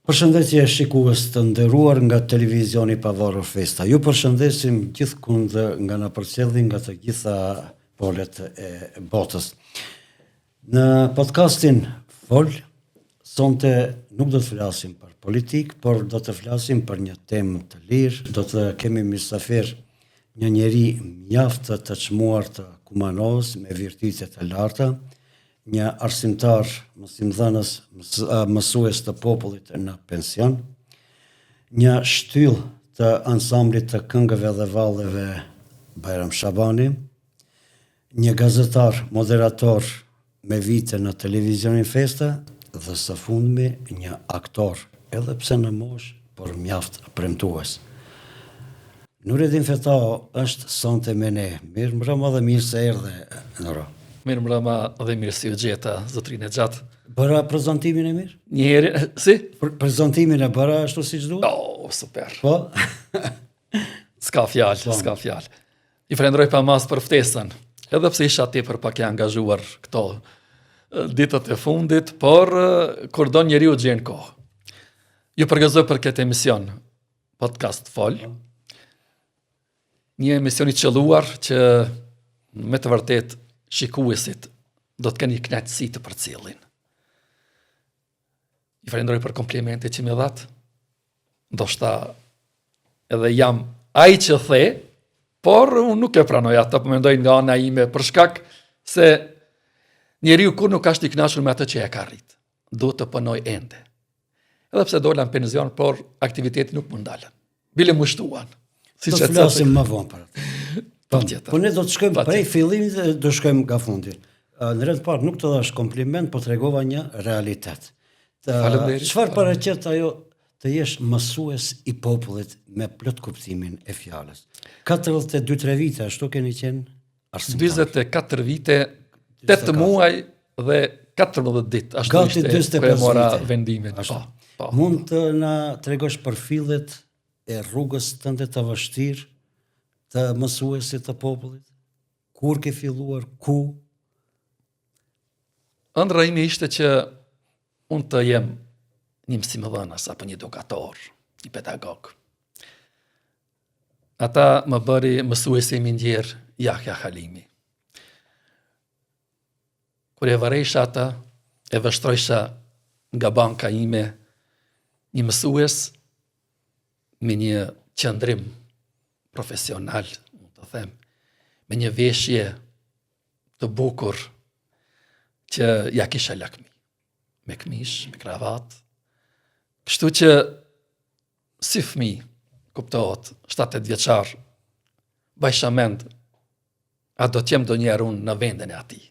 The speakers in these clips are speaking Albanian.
Përshëndetje shikues të nderuar nga televizioni pavarur Festa. Ju përshëndesim gjithkund nga na përcjellin nga të gjitha polet e botës. Në podcastin Fol, sonte nuk do të flasim për politik, por do të flasim për një temë të lirë. Do të kemi mysafir një njeri mjaft të çmuar të Kumanovës me virtyte të larta, një arsimtar, mësimdhënës, mësues të popullit në pension, një shtyll të ansamblit të këngëve dhe vallëve Bajram Shabani, një gazetar, moderator me vite në televizionin Festa dhe së fundmi një aktor, edhe pse në moshë, por mjaft premtues. Nureddin Fetao është sonte me ne. Mirë mbrëma dhe mirë se erdhe, Noro. Mirë mbrëma dhe mirë si u gjeta, zotrin e gjatë. Bëra prezantimin e mirë? Njëherë, si? Prezantimin e bëra ashtu si duhet? Super. Po? S'ka fjalë. I falenderoj pa mas për ftesën, edhe pse isha tepër pak e angazhuar këto ditët e fundit, por kur do njeriu gjen kohë. Ju përgëzoj për këtë emision, podcast Fol. Një emision i qelluar që me të vërtet shikuesit do të kenë një kënaqësi të përcjellin. I falenderoj për komplimentet që më dhat. Ndoshta edhe jam ai që the, por unë nuk e pranoj atë, po mendoj nga ana ime për shkak se njeriu kur nuk është i kënaqur me atë që e ka arrit, duhet të punoj ende. Edhe pse dola në penzion, por aktiviteti nuk mund ndalen. Bile më shtuan. Do të flasim më vonë për atë. Po ne do të shkojmë prej fillimit dhe do shkojmë nga fundi. Në rreth parë nuk të dhash kompliment, po tregova një realitet. Çfarë paraqet ajo të jesh mësues i popullit me plot kuptimin e fjalës? 42-3 vite ashtu keni qenë arsimtar. 24 vite, 8 muaj dhe 14 ditë, ashtu ishte kur e mora vendimin. Po. Mund të na tregosh përfillet e rrugës tënde të vështirë të mësuesit të popullit? Kur ke filluar, ku? Ëndra ime ishte që unë të jem një mësimdhënës apo një edukator, një pedagog. Ata më bëri mësuesi im i ndjer Yahya Halimi. Kur e vëresha ata, e vështrojsha nga banka ime një mësues me një qëndrim profesional, mund të them, me një veshje të bukur që ja kisha lakmi, me këmish, me kravat. Kështu që si fëmijë, kuptohet, 7-8 vjeçar, bajsha mend, a do t'jem ndonjëherë unë në vendin e atij.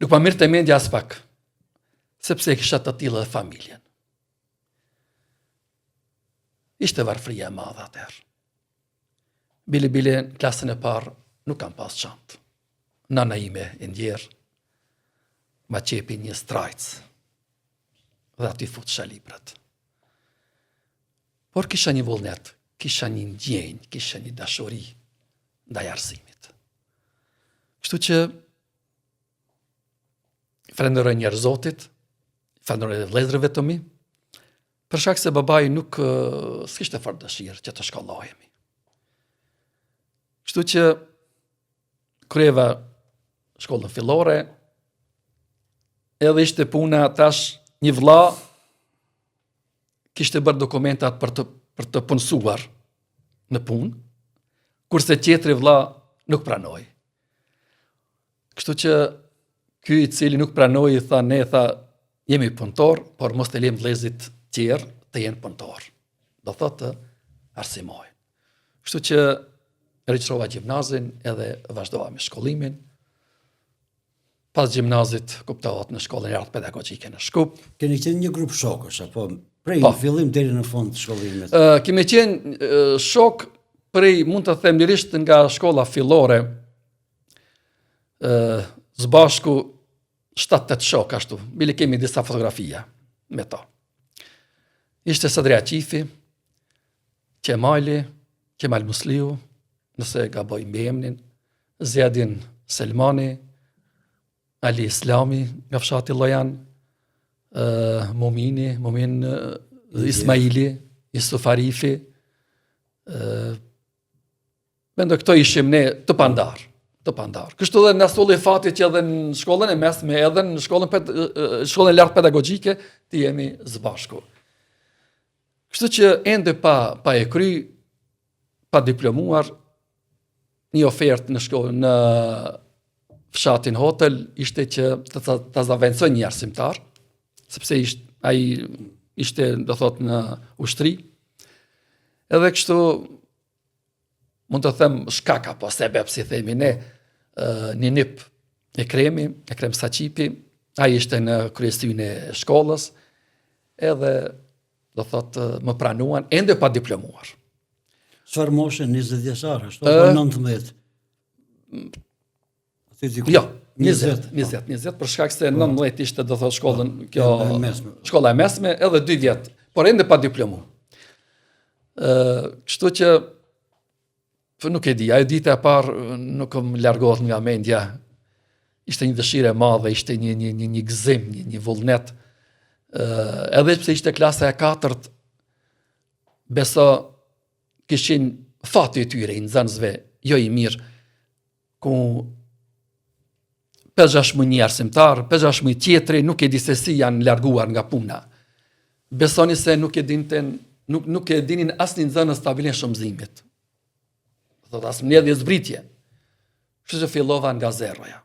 Nuk ma mirë të mendja as pak, sepse kisha të tillë dhe familjen. Ishte varfëria e madhe atëherë. Bile në klasën e parë nuk kam pas çantë. Nana ime e ndjer ma qepi një strajc dhe aty futësha librat. Por kisha një vullnet, kisha një ndjenjë, kisha një dashuri ndaj arsimit. Kështu që falenderoj njerëz Zotit, falenderoj vëllezërve të mi, për shkak se babai nuk s'kishte fort dëshirë që të shkollohemi. Kështu që kryeva shkollën fillore, edhe ishte puna tash një vëlla kishte bërë dokumentat për të punësuar në punë, kurse tjetri vëlla nuk pranoi. Kështu që ky i cili nuk pranoi tha jemi punëtor, por mos të lejmë vëllezërit tjerë të jenë punëtor. Do thotë arsimojnë. Kështu që regjstrova gjimnazin edhe vazhdova me shkollimin. Pas gjimnazit kuptohet në shkollën e artë pedagogjike në Shkup. Keni qenë një grup shokësh, apo prej fillim deri në fund të shkollimit? Kemi qenë shok prej, mund të them lirisht nga shkolla fillore, zbashku 7-8 shok ashtu, bile kemi disa fotografia me ta. Ishte Sadrea Qifi, Kemal Musliu, nëse gaboj me emnin, Zjedin Selmani, Ali Islami nga fshati Llojan, Mumin Ismaili, Yusuf Arifi, mendoj këto ishim ne të pandar. Kështu dhe në solli fati që edhe në shkollën e mesme, edhe në shkollën e lartë pedagogjike, ti jemi zbashku. Kështu që ende pa e kry, pa diplomuar, një ofertë në fshatin hotel ishte që të zavendsoj një arsimtar, sepse ai ishte, do thot, në ushtri. Edhe kështu, mund të them shkaka, po sebeb, si themi ne, një nip Ekrem Saqipi, ai ishte në kryestyrinë e shkollës, edhe, do thot, më pranuan, ende pa diplomuar. Çfarë moshe 20 vjeçar, ashtu apo 19? Jo, 20, për shkak se 19 ishte, do thot, shkollën, shkolla e mesme, edhe 2 vjet, por ende pa diplomu. Kështu që nuk e di, ajo dita e parë nuk më largohet nga mendja. Ishte një dëshire e madhe, ishte një gëzim, një vullnet. Edhe pse ishte klasa e 4, beso kishin fati e tyre i nxënësve jo i mirë, ku 5-6 një arsimtar, 5-6 tjetri, nuk e di se si janë larguar nga puna. Besoni se nuk e dinin asnjë nxënës ta bilin shëmzimit. Thot as mbledhje zbritje. Kështu që fillova nga zeroja.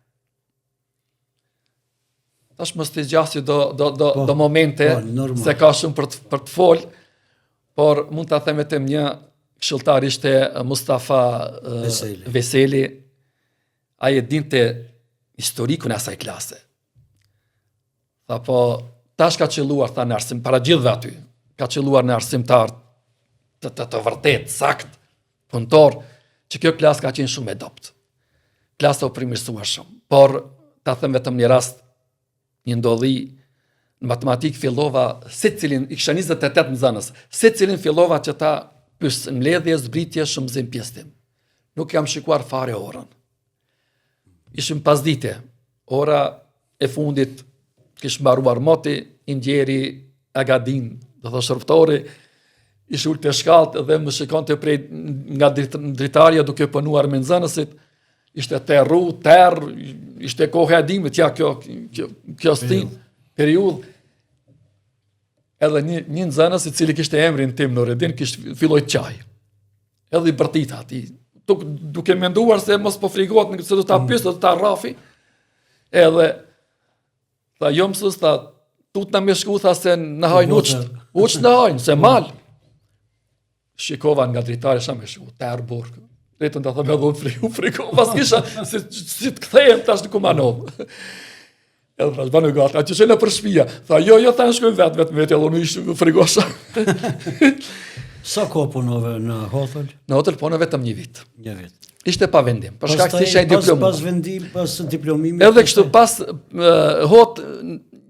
Tash mos të zgjasë do momente, se ka shumë për të fol, por mund ta them vetëm një këshilltar ishte Mustafa Veseli. Ai e dinte historikun e asaj klase. Tha po, tash ka qelluar tha në arsim para gjithëve aty. Ka qelluar në arsimtar të vërtet, sakt, punëtor, që kjo klasë ka qenë shumë e dopt. Klasa u përmirësua shumë. Por, ta them vetëm një rast, një ndodhi, në matematikë fillova, i kisha 28 nxënës, secilin fillova që ta pyes mbledhje, zbritje, shëmzim, pjesëtim. Nuk jam shikuar fare orën. Ishim pasdite. Ora e fundit kish mbaruar moti, Ingjeri Agadin, do thosh shërbëtori, ishte ulë të shkallët dhe më shikon të prej nga dritarja duke punuar me nxënësit, ishte ishte kohë e dimit, ja kjo stin, periudhë. Edhe një nxënës i cili kishte emrin tim Nureddin, filloi të qaj. Edhe i bërtita ati, duke menduar se mos po frigohet, se do ta pyes, do ta rrafi. Edhe tha jo mësus, tha tut na me shku, tha se në hajnë uqt në hajnë, se mal. Shikova nga dritare, sa me shku, terë burkë. Retën të thëmë edhe u frikova, s'kisha, si të kthejem tash në kumanovë. Edhe pra, zbanë gata, a që qenë për shpia. Tha, jo, ta në shkojnë vetë, edhe unë ishtë frikosha. Sa ko punove në hotel? Në hotel punove vetëm një vit. Një vit. Ishte pa vendim, për shkak se isha i diplomuar. Pas vendim, pas diplomimit. Edhe kështu pas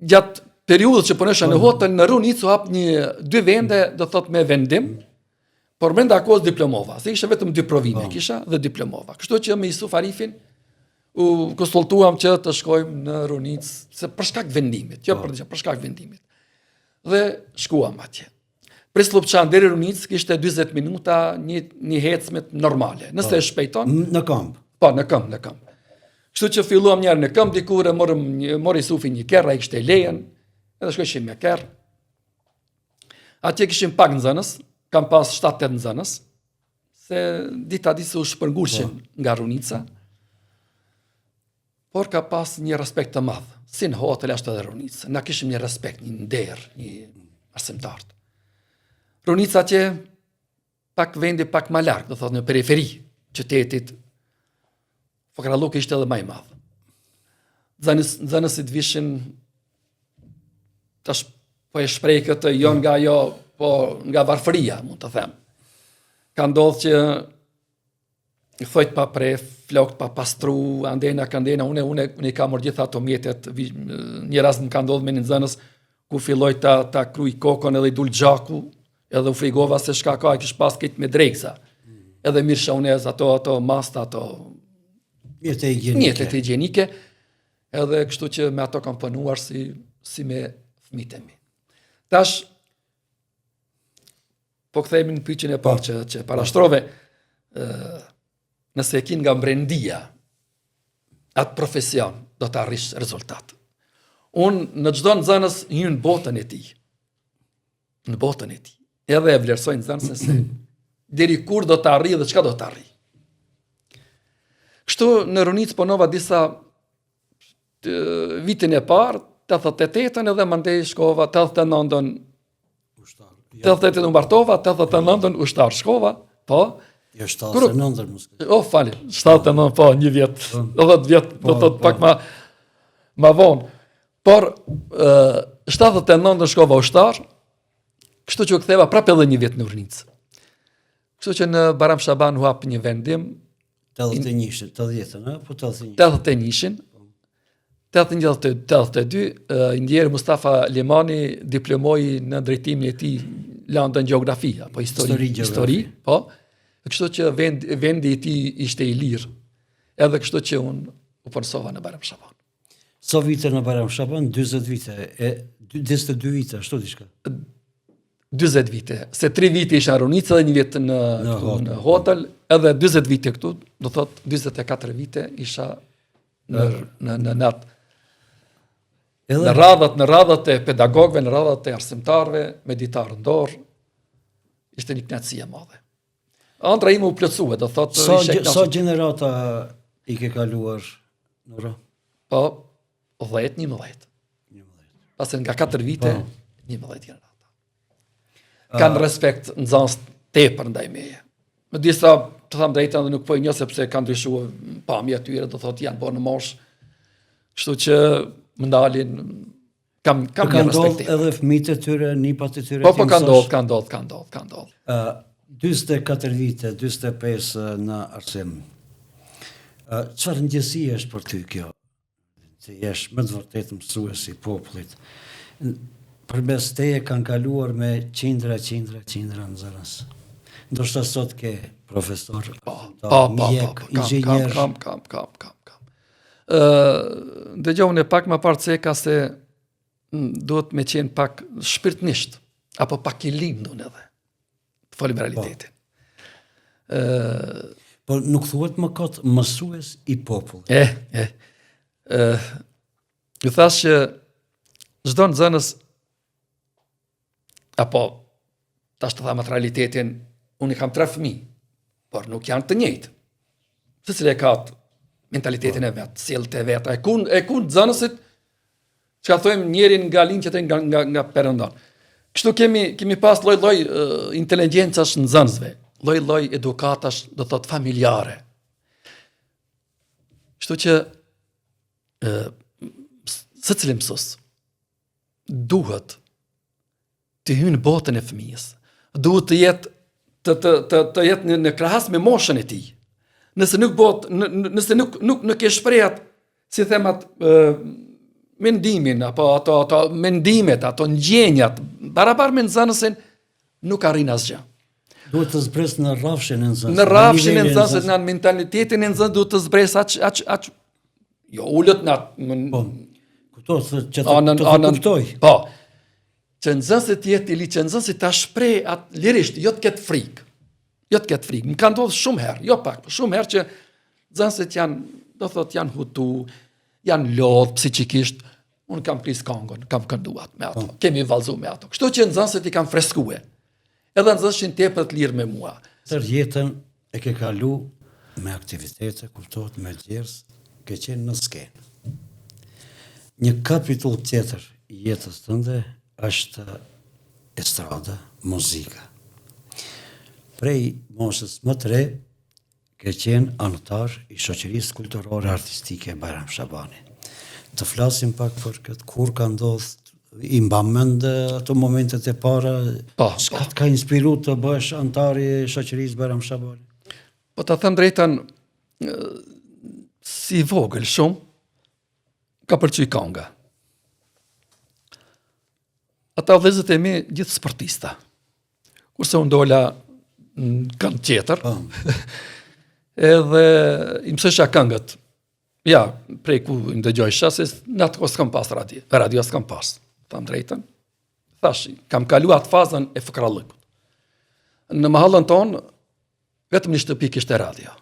gjatë periudhës që punesha në hotel, në Runic u hap 2 vende, do thot me vendim, por brenda kohës diplomova, se isha vetëm 2 provime kisha dhe diplomova. Kështu që me Yusuf Arifin u konsultuam që të shkojmë në Runic, se për shkak vendimit, jo për shkak vendimit. Dhe shkuam atje. Pres Lopçan deri Runic kishte 40 minuta një hecmet normale. Nëse e shpejton në kamp. Po, në kamp. Kështu që filluam njerë në kamp, dikur e mori Sufi një kerr, ai kishte lejen, edhe shkojshim me kerr. Atje kishim pak nxënës, kam pas 7-8 nxënës, se dita se u shpërngulshin nga Runica, por ka pas një respekt të madh. Si në hotel ashtu edhe Runica. Na kishim një respekt, një nder, një arsimtar. Runica që pak vendi pak më larg, do thotë në periferi qytetit. Fokralluku ishte edhe më i madh. Nxënësit vishin tash po e shpreh këtë jo nga ajo, po nga varfëria, mund të them. Ka ndodhur që thojt pa pre, flokt pa pastru, andena, kandena, une I kam mërë gjitha ato mjetet, një rast më ka ndodhë me një nxënës, ku filloj ta kruj kokon edhe I dul gjaku, edhe u frigova se shka ka, kish pas këtë me dreksa. Edhe mirë shaunez, ato masta, ato mjetet higjienike, edhe kështu që me ato kam punuar si me fëmijët e mi. Tash, po kthehemi në pyetjen e parë që parashtrove, nëse e kin nga mbrendia atë profesion, do të arrish rezultat. Unë në çdo nxënës hyn botën e tij. Në botën e tij. Edhe e vlerësoj nxënësin se deri kur do të arrijë dhe çka do të arrijë. Kështu në Runic punova disa vitin e parë, 88-ën edhe mandej shkova 89-ën 88-ën mbartova, 89-ën ushtar shkova, po. Jo 79-ën mos. Fali, 79 po, një vjet, 10 vjet, do thot pak ma vonë. Por 79-ën shkova ushtar, kështu që u ktheva prapë edhe një vjet në Urnicë. Kështu që në Baram Shaban u hap një vendim 81-shin, 80-ën, po 81. 81-shin. 82, ndjerë Mustafa Limani diplomoi në drejtimin e tij London gjeografi apo histori, po. Kështu që vendi I tij ishte I lirë. Edhe kështu që unë u punësova në Baram Shaban. Sa vite në Baram Shaban? 40 vite, 22 vite, ashtu diçka. 40 vite, se 3 vite isha në Runicë dhe një vit në hotel, edhe 40 vite këtu, do thot 24 vite isha në natë. Në radhat e pedagogëve, në radhat e arsimtarëve, me ditarë në dorë, ishte një kënaqësi e madhe. Ëndra ime u plotësua, do thotë sa gjenerata I ke kaluar në Ro? Po 10-11. Pastaj nga 4 vite, 11 gjenerata. Kanë respekt nxënës tepër ndaj meje. Në disa, të them drejtën, nuk po I njoh sepse kanë ndryshuar pamja e tyre, do thotë janë bërë në moshë. Kështu që më ndalin, kam një respekt. Edhe fëmijët e tyre, nipat e tyre. Po ka ndodhur. 24 vite, 45 në arsim. Çfarë ndjesi është për ty kjo? Që jesh me të vërtetë mësues I popullit. Përmes teje kanë kaluar me qindra nxënës. Ndoshta sot ke profesor, mjek, inxhinier. Kam. Dëgjovën e pak më parë ceka se duhet me qenë pak shpirtnisht, apo pak I lindun edhe, të folim realitetin. Po nuk thuhet më kot mësues I popullit. Ju thash që çdo nxënës, apo tash të thamë atë realitetin, unë I kam 3 fëmijë, por nuk janë të njëjtë. Secili ka mentalitetin e vet, sjellët e veta. E ku nxënësit çka thojmë njërin nga lind tjetrin nga perëndon. Kështu kemi pas lloj inteligjencash nxënësve, lloj edukatash, do thot familjare. Kështu që secili mësues duhet të hyjë në botën e fëmijës. Duhet të jetë në krahas me moshën e tij. Nëse nuk e shprehat, si themat, mendimin, apo ato mendimet, ato ndjenjat, barabar me nxënësin, nuk arrin asgjë. Duhet të zbres në rrafshin e nxënësit. Në rrafshin e nxënësit, në mentalitetin e nxënësit, duhet të zbres aq jo ullët në atë... Kuptoj, që të kuptoj. Po, që nxënësit jetë I li, që nxënësit ta shpreh atë lirisht, jo të ketë frikë. Më ka ndodhur shumë herë, jo pak, shumë herë që nxënësit janë hutu, janë lodh psikikisht. Unë kam pris këngën, kam kënduar me ato. Kemi vallëzuar me ato. Kështu që nxënësit I kanë freskuar. Edhe nxënësit tepër të lirë me mua. Tërë jetën e ke kalu me aktivitete, kuptohet me djerës, ke qenë në skenë. Një kapitull tjetër I jetës tënde është estrada, muzika. Prej moshës më të re, ke qenë anëtar I shoqërisë kulturore artistike Baram Shabani. Të flasim pak për këtë, kur ka ndodhur, I mban mend ato momentet e para, çka të ka inspiruar të bësh anëtar I shoqërisë Baram Shabani? Po ta them drejtën, si vogël shumë, ka pëlqy kënga. Ata vëllezërit e mi gjithë sportista. Kurse unë dola në kënd tjetër, edhe i mësësha këngët. Ja, prej ku i ndëgjojsha, se në atë kohë s'kam pas radio s'kam pas, tham drejtën. Thash, kam kalu atë fazën e fëkrallëkut. Në mahallën tonë, vetëm një shtëpi kishte radio.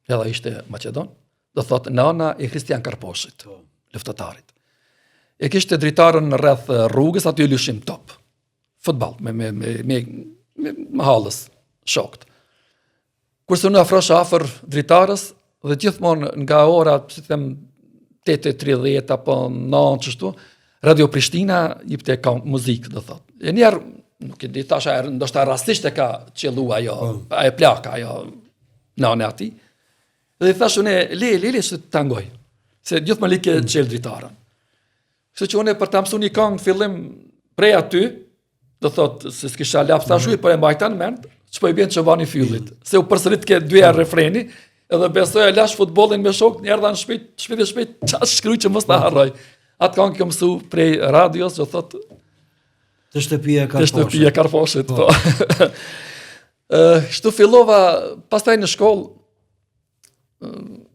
Edhe ishte Macedon, do thotë nana e Kristian Karposhit, luftëtarit. E kishte dritarën rreth rrugës, aty lyshim top. Futball, me mahallës, shokt. Kurse unë afrosha afër dritarës, dhe gjithmonë nga ora, si të them, 8:30 apo 9 çështu, Radio Prishtina jepte muzikë, do thotë. E njerë, nuk e di tash, ndoshta rastisht e ka qellu ajo, e plaka ajo nane ati. Dhe i thash unë, le se tangoj, se gjithmonë like qel dritarën. Kështu që unë për ta mësuar një këngë fillim prej aty, do thotë se s'kisha lap tash, po e mbajta në mend, ç'po i bën çobani fyllit. Se u përsërit ke dy herë refreni, edhe besoj e lash futbollin me shok, erdha në shpejt, çfarë shkruaj që mos ta harroj. Atë këngë kam mësu prej radios, do thotë të shtëpia Karposhit. Të shtëpia Karposhit, po. Kështu fillova, pastaj në shkollë,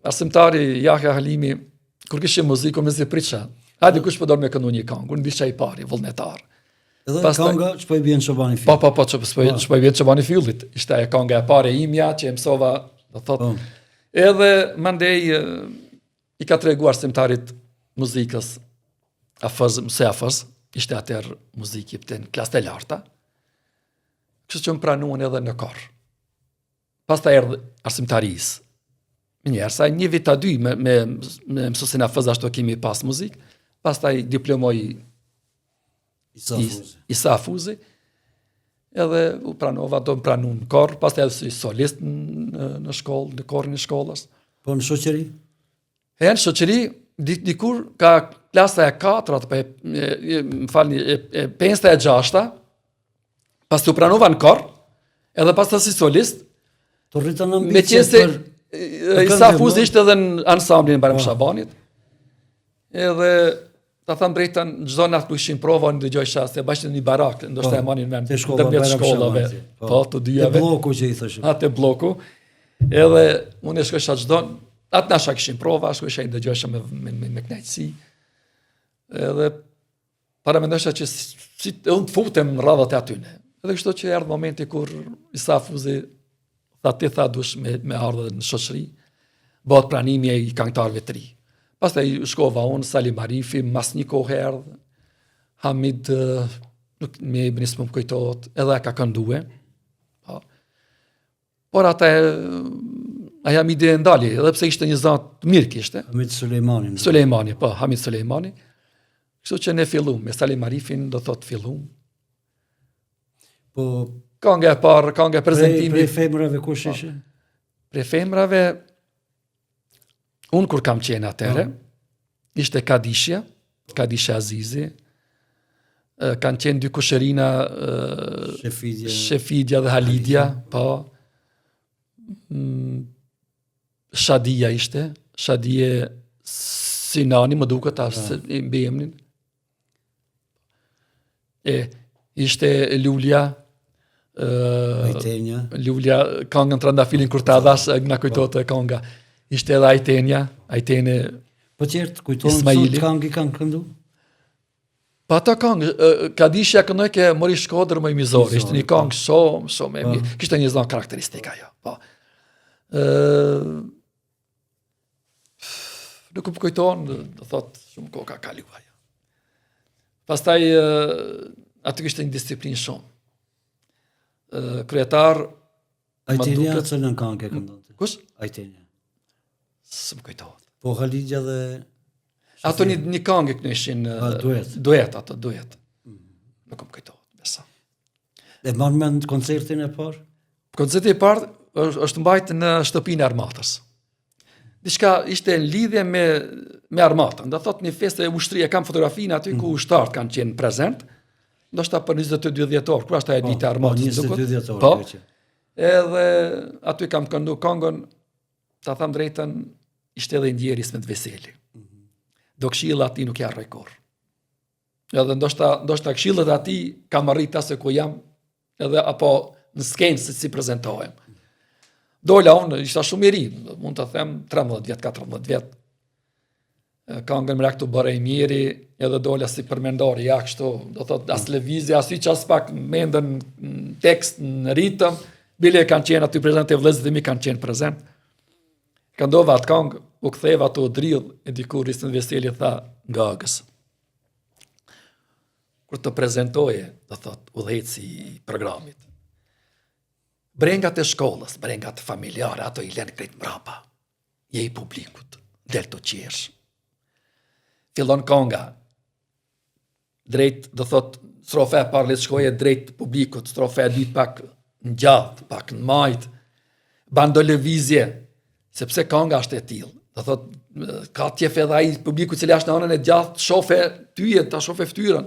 arsimtari Jahja Halimi, kur kishim muzikë, me zipritësha, hajde kush po dorë me këndu një këngë, unë bisha i pari, vullnetar. Edhe kënga që po i bjen çobani fyllit. Po, që po i bjen çobani fyllit. Ishte e kënga e pare imja, që e mësova, do thotë. Edhe mandej i ka tregu arsimtarit muzikës, afëz, ishte atër muzikë jepte në klasë të larta, kështu që më pranuan edhe në korë. Pas ta erdhë arsimtaris. Njerë, sa një vit a dy me mësusin afëz ashtu kemi pas muzikë, pas ta i diplomoj Isa Fuzi, edhe u pranova, do më pranu në korë, pas ta edhe si solist në shkollë, në korën e shkollës. Po në shoqëri? Në shoqëri, dikur ka klasa e 4, më falni, e 5-6, pas të u pranova në korë, edhe pas të si solist, të rritën në me qenë se Isa Fuzi ishte edhe në ansamblin e Barem Shabanit, edhe ta tham drejtën, çdo natë ku ishin prova, në dëgjojsha se bashkë një barak, ndoshta e manin mend ndërmjet shkollave, po të dyjave. Te bloku që i thashë. Atë bloku. Edhe unë shkojsha çdo atë nasha kishin prova, shkojsha i dëgjojsha me kënaqësi. Edhe para mendosha që si unë të futem në radhat e atyne. Edhe kështu që erdhi momenti kur Isa Fuzi tha dush me ardhe në shoqëri, bëhet pranimi i këngëtarëve të ri. Pastaj shkova unë, Salim Arifi, mas një kohë erdhë, Hamid, nuk me i bënisë më kujtohet, edhe ka këndue. Por ata Hamid e ndali, edhe pse ishte një zatë mirë kishte. Hamid Sulejmani. Sulejmani, po, Hamid Sulejmani. Kështu që ne fillum, me Salim Arifin do thot fillum. Po, kënga e parë, kënga e prezentimi. Prej femrave kush ishe? Prej femrave, unë kur kam qenë atere, ishte Kadishja Azizi, kanë qenë dy kushërina, Shefidja dhe Halidja, po, Shadia ishte, Shadije Sinani, më duket i mbemnin, ishte Lulja, Lulja, këngën Trandafilin kur ta dhash, nga kujtohet e kënga. Ishte edhe Ajtene Po qertë, kujtonë sot këngi kanë këndu? Pa ta këngë, Kadishja këndoj ke mori Shkodër më i mizori, ishte një këngë shumë e mirë, kishte një zonë karakteristika jo. Nuk më kujtonë, do thotë, shumë kohë ka kaluaj. Pastaj, aty kishte një disiplinë shumë. Kryetar... Ajtenja që në këngë e këndon? Kush? Ajtenja. Së më kujtohet. Po Halidja dhe... Ato një këngë kënë ishin... Duet. Nuk më kujtohet, besa. Dhe marrë me në koncertin e parë? Koncertin e parë është mbajtë në shtëpinë e armatës. Dishka ishte në lidhje me armatën. Dhe thot një feste e ushtrie, kam fotografinë aty ku ushtarët kanë qenë prezent, ndoshta për 22 dhjetor, kur ashta e ditë armatës. 22 dhjetor. Edhe aty kam këndu këngën, ta tham drejtën, ishte edhe ndjeri Ismet Veseli. Do këshilla ati nuk jarroj kurrë. Edhe ndoshta këshillet ati kam arrit se ku jam, edhe apo në skenë se si prezentohem. Dola unë, ishta shumë i ri, mund të them 13 vjet, 14 vjet. Këngën me këtu bërej miri, edhe dola si përmendori, ja kështu, do thot as lëvizje, as hiç as pak mendën në tekst, në ritëm, bile kanë qenë aty prezent, e vëllezërit e mi kanë qenë prezent. Këndova atë këngë, u ktheva ato drill, e dikur Ismet Veseli tha Gagës. Kur të prezentoje, do thot, udhëheci i programit. Brengat e shkollës, brengat familjare, ato i lënë krejt mbrapa. Je i publikut, del të qesh. Fillon kënga, drejt, do thot, strofa e parë le të shkoje drejt publikut, strofa e dytë pak në gjatë, pak në majtë, bando lëvizje, sepse kënga është e tillë. Do thot, ka tjef edhe ai publiku cili është në anën e gjatë, shofe tyje, ta shofe fytyrën.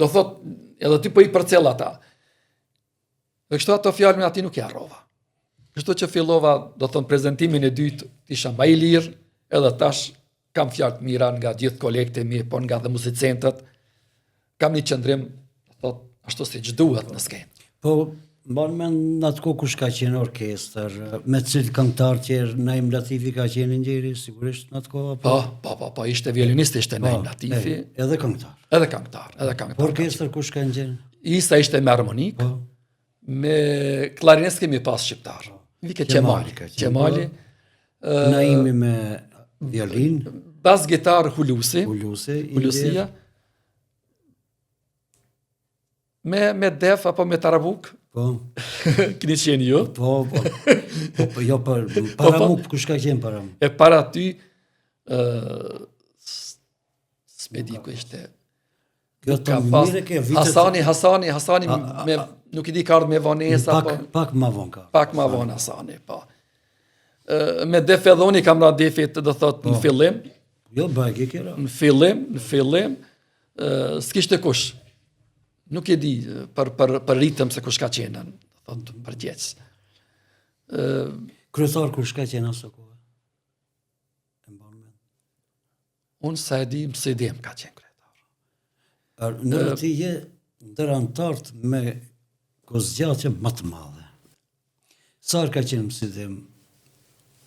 Do thot, edhe ty po i përcjell ata. Dhe kështu ato fjalë me ati nuk ja harrova. Kështu që fillova, do thon, prezantimin e dytë, isha më i lirë, edhe tash kam fjalë të mira nga gjithë kolegët e mi, po nga dhe muzicentët. Kam një qëndrim, do thot, ashtu siç duhet në skenë. Po, mban me në atë kohë kush ka qenë orkestër, me cilë këngëtar tjerë, Naim Latifi ka qenë njëri, sigurisht në atë kohë? Po, ishte violinist, ishte Naim Latifi. Edhe këngëtar. Edhe këngëtar. Orkestër kush ka qenë? Isa ishte me harmonik, me klarinest kemi pas shqiptar. Vike Qemali. Naimi me violin. Bas gitar Hulusia. Me def apo me taravuk. Po. Kini qenë ju. Po, jo për paramuk, kush ka qenë paramuk? E para ty, s'medi ku ishte. Hasani, nuk i di ka ardhë me Vanesa. Pak ma vonë ka. Pak ma vonë Hasani, po. Me def edhoni kam ra defit, do thot, në fillim. Jo, bagi kjera. Në fillim, s'kishte kush. Nuk e di për ritëm se kush ka qenë, thot, për gjecë. Kryetar kush ka qenë asë kohë? Unë sa e di, Msidim ka qenë kryetar. Në ti je ndër antartë me kozgjatje më të madhe. Sar ka qenë Msidim,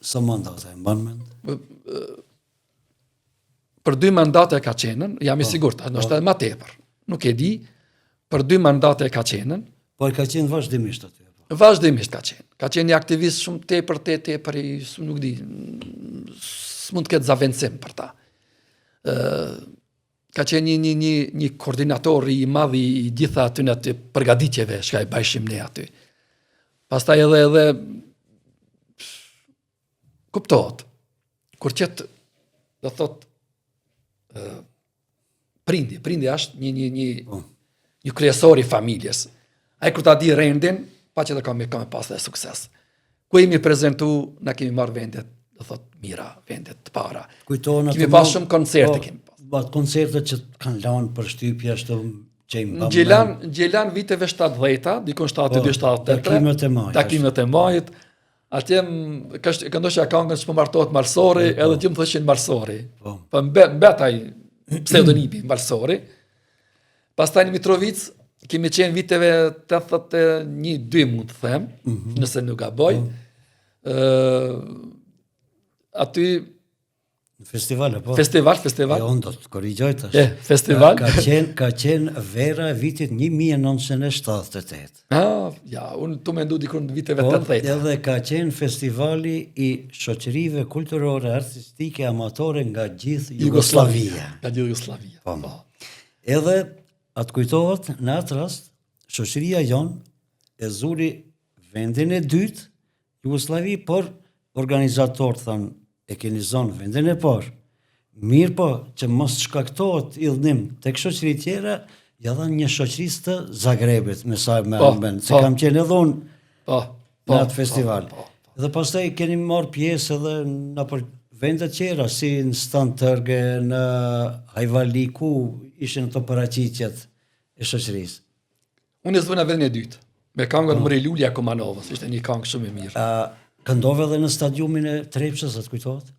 sa mandate e mban mend? Për 2 mandate ka qenën, jam i sigurt, nështë edhe ma tepër. Nuk e di, për 2 mandate ka qenën. Po ka qenë vazhdimisht aty. Vazhdimisht ka qenë. Ka qenë një aktivist shumë tepër, nuk di, s'mund të ketë zavendësim për ta. Ka qenë një koordinator i madh i gjitha aty në të përgatitjeve që i bajshim ne aty. Pastaj edhe kuptohet. Kur qëtë, do thot, prindi është një kryesor i familjes. Ai kur ta di rendin, pa që të kam pas dhe sukses. Ku jemi prezentu, na kemi marrë vendet, do thot, mira, vendet të para. Kemi pas shumë koncerte kemi pas. Bat koncerte që kanë lanë për shtypja ashtu që i mbam. Gjelan viteve 70-ta, dikon 72-73. Takimet e majit. Atje këndosha këngën që më martohet Marsori, edhe që më thëshin Marsori. Po mbetaj pseudonimi Marsori. Pastaj në Mitrovic, kemi qenë viteve 81-2 mund të them, nëse nuk gaboj. Aty Festival. Jo, do të korrigjoj tash. Festival. Ka qenë vera e vitit 1978. Unë tu mendu dikur në viteve 80. Edhe ka qenë festivali i shoqërive kulturore, artistike, amatore nga gjithë Jugoslavia. Po. Edhe atë kujtohet në atë rast, shoqëria jonë e zuri vendin e dytë Jugoslavi, por organizator thanë e keni zonë vendin e parë. Mirë po, që mos shkaktohet idhnim tek shoqëri tjera, ja dhanë një shoqërisë të Zagrebit, me sa me armen, se kam qenë edhe unë në atë festival. Dhe pastaj keni marrë pjesë edhe në për vendet tjera, si në Stan Tërge, në Hajvali, ku ishin të paraqitjet e shoqërisë. Unë e zvëna vendin e dytë. Me këngën Mri Lulja Kumanovës, ishte një këngë shumë e mirë. Këndove edhe në stadiumin e Trepçës, atë kujtohet?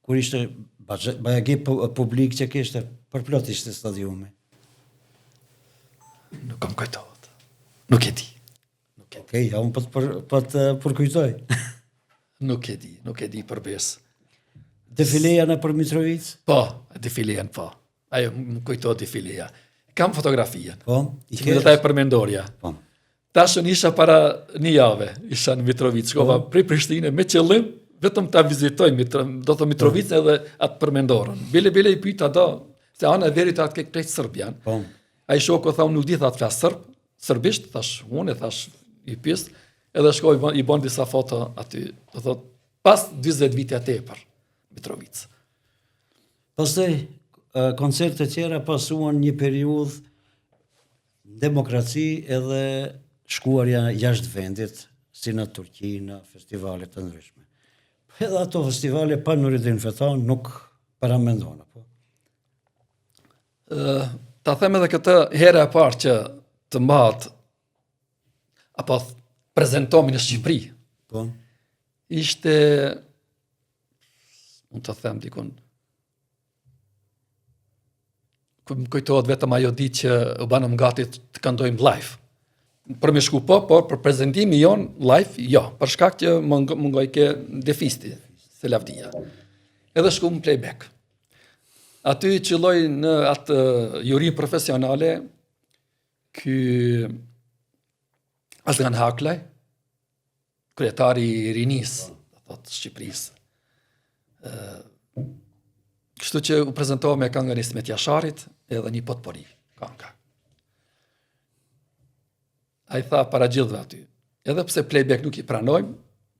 Kur ishte bajagi publik që kishte, përplot ishte stadiumi. Nuk kam kujtohet. Nuk e di. Okej, ja unë po të përkujtoj. Nuk e di përbes. Defileja në për Mitrovic? Po, defilejen po. Ajo më kujtohet defileja. Kam fotografien. Po, që më dhe ta e përmendorja. Po. Tashën isha para një jave, isha në Mitrovic, shkova prej Prishtine me qëllim, vetëm ta vizitoj, do të Mitrovic edhe atë përmendorën. Bile i pyta do, se anë e verit atë krejtë Sërbian. Po. A i shoko tha, unë nuk di tha të flasë sërbisht, thash unë, thash i pist, edhe shkoj i bon disa foto aty, do thot, pas 20 vite tepër, Mitrovic. Pastaj, koncerte tjera pasuan një periudhë demokraci edhe shkuarja jashtë vendit, si në Turqi, në festivalet të ndryshme. Edhe ato festivale pa Nuridin Fetan nuk paramendona. Po. Ta them edhe këtë herë e parë që të mbahet apo prezentomi në Shqipëri. Po. Ishte, mund të them dikun, më kujtohet vetëm ajo ditë që u banëm gati të këndojmë live. Për me shku po, por për prezentimi jonë live, jo, për shkak që mungoj ke defisti, se lavdia. Edhe shku më playback. Aty qëlloj në atë juri profesionale, ky Azgan Haklaj, kryetari i rinis, thotë Shqipërisë. Kështu që u prezentohë me këngën e Ismet Jasharit edhe një potpori kënga. A i tha para gjithve aty, edhe pse playback nuk i pranojmë,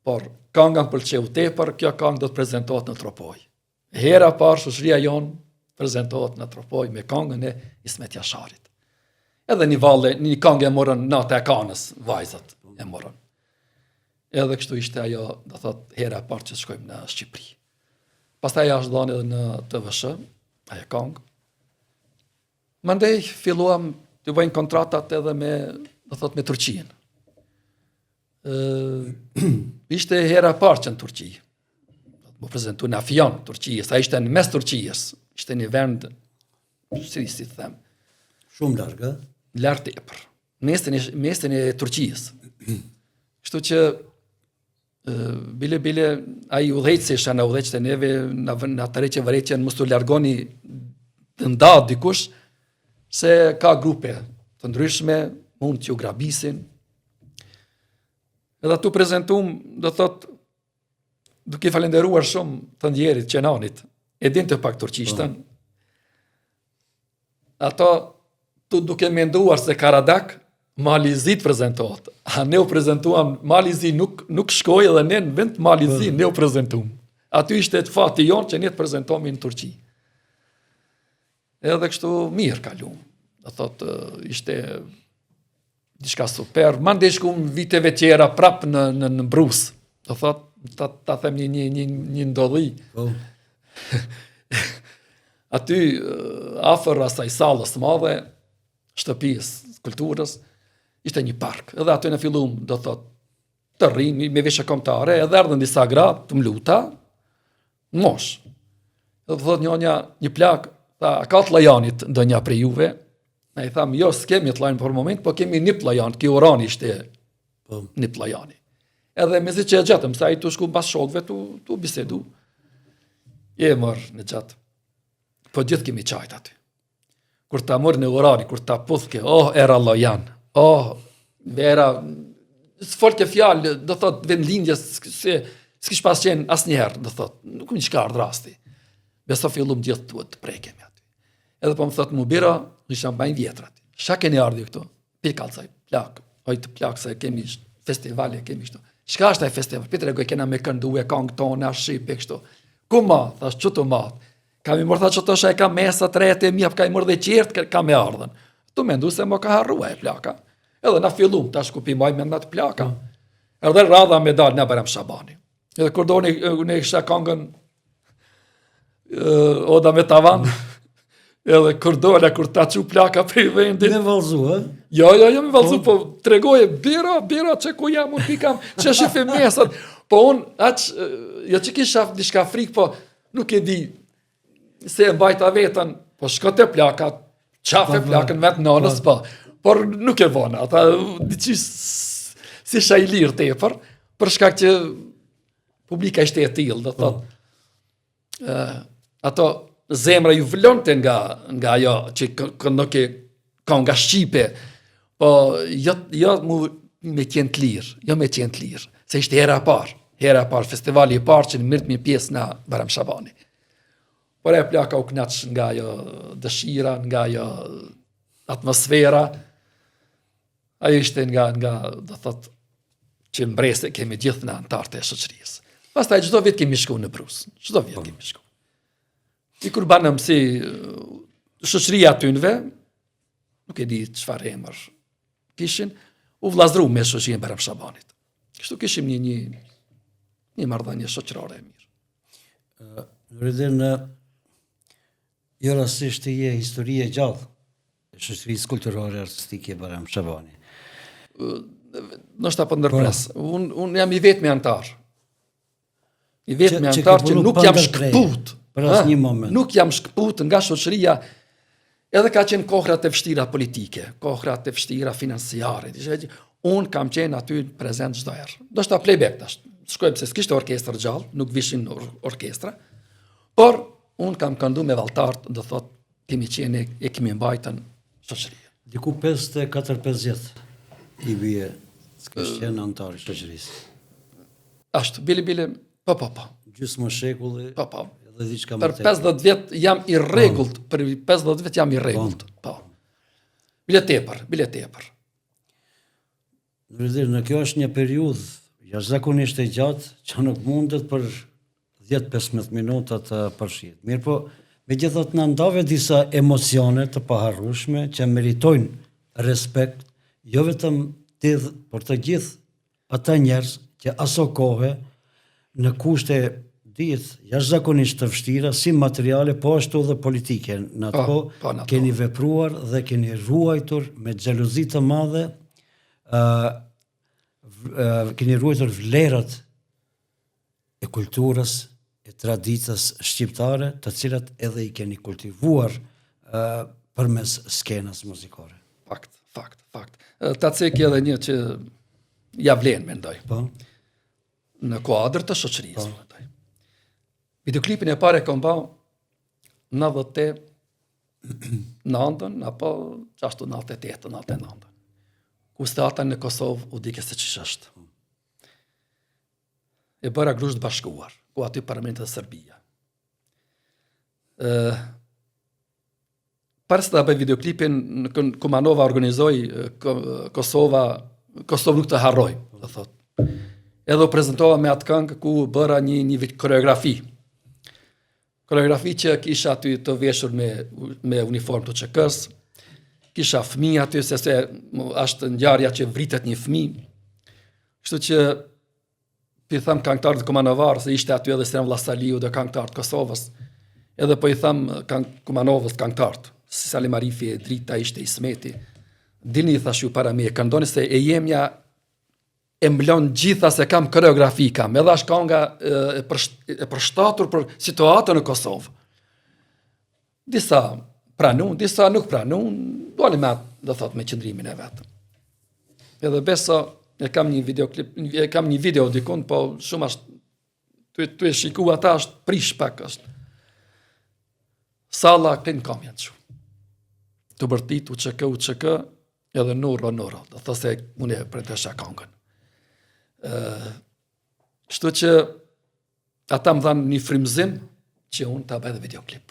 por kënga më pëlqeu tepër, kjo këngë do të prezentohet në Tropoj. Hera parë shoqëria jonë prezentohet në Tropoj me këngën e Ismet Jasharit. Edhe një këngë e morën Nata e Kanës, vajzat e morën. Edhe kështu ishte ajo, do thot, hera parë që shkojmë në Shqipëri. Pastaj ja është dhënë edhe në TVSH, ajo këngë. Mandej filluam të bëjmë kontratat edhe me, do thot, me Turqinë. Ishte hera parë që në Turqi. Më prezentu në Afion, Turqijës, a ishte në mes Turqijës. Ishte një vend, si të them. Shumë largë, Lartë tepër. Mesin e Turqijës. Kështu që bile ai udhëheqësi isha në udhëheqët e neve në atëre që vërejtjen mos të largoni të nda dikush se ka grupe të ndryshme mund t'ju grabisin. Edhe atu prezentum do thot duke falenderuar shumë të ndjerit Qenanit e din të pak turqishtën. Ato tu duke menduar se Karadak Malizi të prezentohet. A ne u prezentuam, Malizi nuk shkoj edhe ne në vend Malizi, ne u prezentuam. Aty ishte të fati jonë që ne të prezentomi në Turqi. Edhe kështu mirë kalum. Do thot, ishte diçka super. Mande shkum viteve tjera prap në Brus. Do thot, ta them një ndodhi. Aty, afër asaj sallës madhe, shtëpisë kulturës, ishte një park. Edhe aty në fillum, do thot, të rrinë, me veshje kombëtare, edhe erdhën disa gra, të mluta, mosh. Edhe thot një plak, tha, a ka të lajanit ndë një prej juve? Ne i tham, jo, s'kemi të lajnë për moment, po kemi një plajan, ki orani ishte një plajani. Edhe me zi që e gjatëm, sa i të shku bas shokve, tu bisedu. E mërë në gjatë. Po gjithë kemi qajt aty. Kur ta mërë në orari, kur ta puthke, era lajan, vera, s'folke fjallë, do thot, vendlindja, s'kish pas qenë as njëherë, do thot, nuk më qka ardhë rasti. Beso fillum gjithë të prekemi aty. Edhe po më thot, mu bira, isha mbajnë vjetrat. Shka keni ardhë këto? Pikalcaj, plak, ojtë plak, se kemi festivale, kemi shto. Shka është taj festival? Pitre goj kena me këndu e kongë tonë, a shqipe, kështu. Ku ma? Thash, që të matë? Kam i mërë tha që të shë e ka mesat, rete, mjaf, ka i mërë dhe qertë, ka me ardhen. Tu me ndu se më ka harrua e plaka. Edhe na fillum, ta shkupi maj me ndatë plaka. Edhe radha me dalë në Berem Shabani. Edhe kur do në isha kongën Oda me tavan, Edhe kur dola, kur ta çu plaka për vendin. Me vallzu, ë? Jo, me vallzu, po tregoje bira, që ku jam, unë pikam, që shifim mesat. Po unë, jo që kisha diçka frikë, po nuk e di se e mbajta vetën, po shko te plaka, qafe plakën vetë nënës, po. Por nuk e vona, ata diqis si isha i lirë tepër, për shkak që publika ishte e tillë, do thotë. Ato zemra ju vlonte nga ajo që nuk e ka nga Shqipe, po jo me qenë të lirë, se ishte hera e parë, festivali i parë që në mirët me pjesë në Baram Shabani. Por e plaka u knaq nga ajo dëshira, nga ajo atmosfera, ajo ishte nga do thot, që mbrese kemi gjithë në antartë e shoqërisë. Pastaj çdo vit kemi shku në Prusë, çdo vit kemi shku. I kur banëm si shoqëria tynve, nuk e di çfarë emër kishin, u vllazëru me shoqërinë Baram Shabanit. Kështu kishim një marrëdhënie shoqërore e mirë. Nureddin, jo rastisht je histori e gjallë e shoqërisë kulturore artistike Baram Shabani. Ndoshta po ndërpres. Unë jam i vetmi antar. I vetmi antar që nuk jam shkput. Për asnjë moment. Nuk jam shkput nga shoqëria, edhe ka qenë kohrat e vështira politike, kohrat e vështira financiare. Unë kam qenë aty prezent çdo herë. Ndoshta playback tash. Shkojmë se s'kishte orkestër gjallë, nuk vishin orkestra, por unë kam këndu me valltartë, do thot, kemi qenë e kemi mbajtën shoqëria. Diku 54-50 i bie, s'kash qenë antar i shoqërisë. Ashtu, bile, po. Gjysmë shekulli. Po. Edhe diçka më për 50 vjet jam i rregullt, për 50 vjet jam i rregullt. Po. Bile tepër. Në kjo është një periudhë jashtëzakonisht e gjatë që nuk mundet për 10-15 minuta të përfshirë. Mirë po, megjithatë na ndave disa emocione të paharrueshme që meritojnë respekt, jo vetëm por të gjithë ata njerëz që aso kohë në kushte jashtëzakonisht të vështira, si materiale, po ashtu dhe politike. Në ato kohë keni vepruar dhe keni ruajtur me xhelozi të madhe, keni ruajtur vlerat e kulturës, e traditës shqiptare, të cilat edhe i keni kultivuar përmes skenës muzikore. Fakt. Ta cekë edhe një që ja vlen, mendoj. Po. Në kuadër të shoqërisë, mendoj. Videoklipin e pare kam bërë 99 apo 98-99. Ku stata në Kosovë u dike se ç'ish është. E bëra Grusht Bashkuar, ku aty parlamentet e Serbia. Para se ta bëj videoklipin, Kumanova organizoi Kosovë nuk të harroj, do thotë. Edhe u prezentova me atë këngë ku bëra një koreografi. Koreografi që kisha aty të veshur me uniform të ÇK-s, kisha fëmijë aty, se është ngjarja që vritet një fëmijë. Kështu që i tham këngëtarët të Kumanovar, se ishte aty edhe Sren Vllastaliu dhe këngëtarët Kosovës, edhe po i tham Kumanovës këngëtarët, si Salim Arifi, Drita, ishte Ismeti. Dilni, thash ju para me, këndoni se e jemja e mblon gjitha se kam koreografi, kam edhe është kënga e përshtatur për situatën në Kosovë. Disa pranun, disa nuk pranun, doli me atë, do thot, me qëndrimin e vetë. Edhe beso, e kam një video dikun, po shumë është, tu e shiku ata është prish pak është. Salla kënë kam janë që. Të bërtit, u qëkë, edhe nuro, do thot se unë e pretesha këngën. Kështu që ata më dhanë një frymëzim që unë ta bëj dhe videoklip.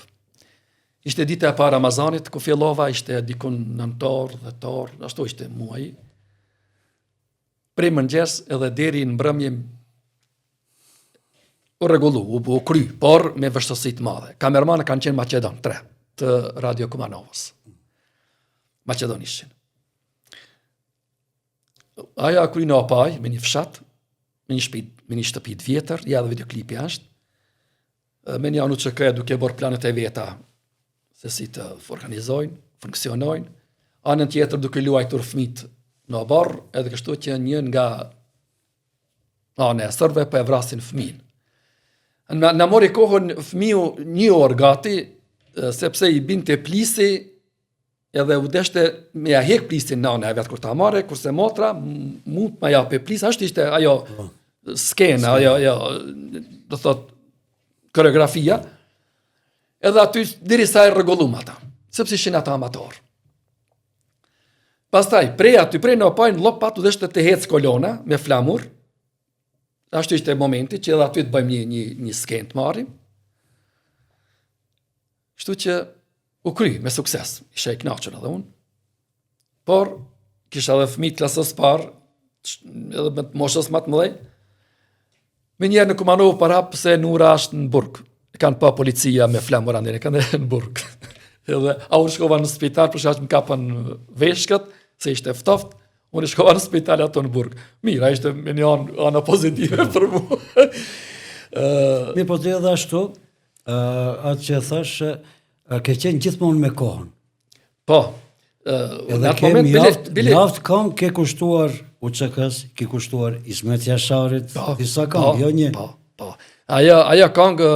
Ishte dita e parë Ramazanit, ku fillova, ishte dikun nëntor, dhjetor, ashtu ishte muaji. Prej mëngjes edhe deri në mbrëmje u rregullu, u kry, por me vështirësi të madhe. Kameramanë kanë qenë Maqedon, 3, të Radio Kumanovës. Maqedon ishin. Aja kry në opaj, me një fshat, me një shtëpi të vjetër, ja dhe videoklipi ashtë, me një anu që këja duke bërë planet e veta, se si të organizojnë, funksionojnë, anën tjetër duke luajtur fëmijët në barr, edhe kështu që një nga anë e sërve po e vrasin fëmin. Na mori kohën fëmiu 1 orë gati, sepse i binte plisi, edhe u deshte me ja hek plisin nana e vetë kur ta marre, kurse motra mund ma jape plis, ashtu ishte ajo skena, ajo do thot koreografia, edhe aty diri sa e rregullum ata, sepse ishin ata amator. Pastaj, prej në pajnë lop patu deshte të hec kolona me flamur, ashtu ishte momenti që edhe aty të bëjmë një skenë të marrim. Kështu që u kry me sukses, isha i kënaqur edhe unë, por kisha edhe fëmijë klasës parë, edhe me moshës më të mëdhej, me njerë në Kumanov para pëse Nura është në burg. Kanë pa policia me flamura ndër, kanë në burg. Edhe a unë shkova në spital, për shkak që më kapën veshkët, se ishte ftoft, unë shkova në spital ato në burg. Mira, ishte me një anë pozitive për mu. Mi po të edhe ashtu, atë që thash, ke qenë gjithmonë me kohën. Po, edhe ke mjaft këngë ke kushtuar UÇK-s, ke kushtuar Ismet Jasharit, disa këngë, jo një. Po. Ajo këngë,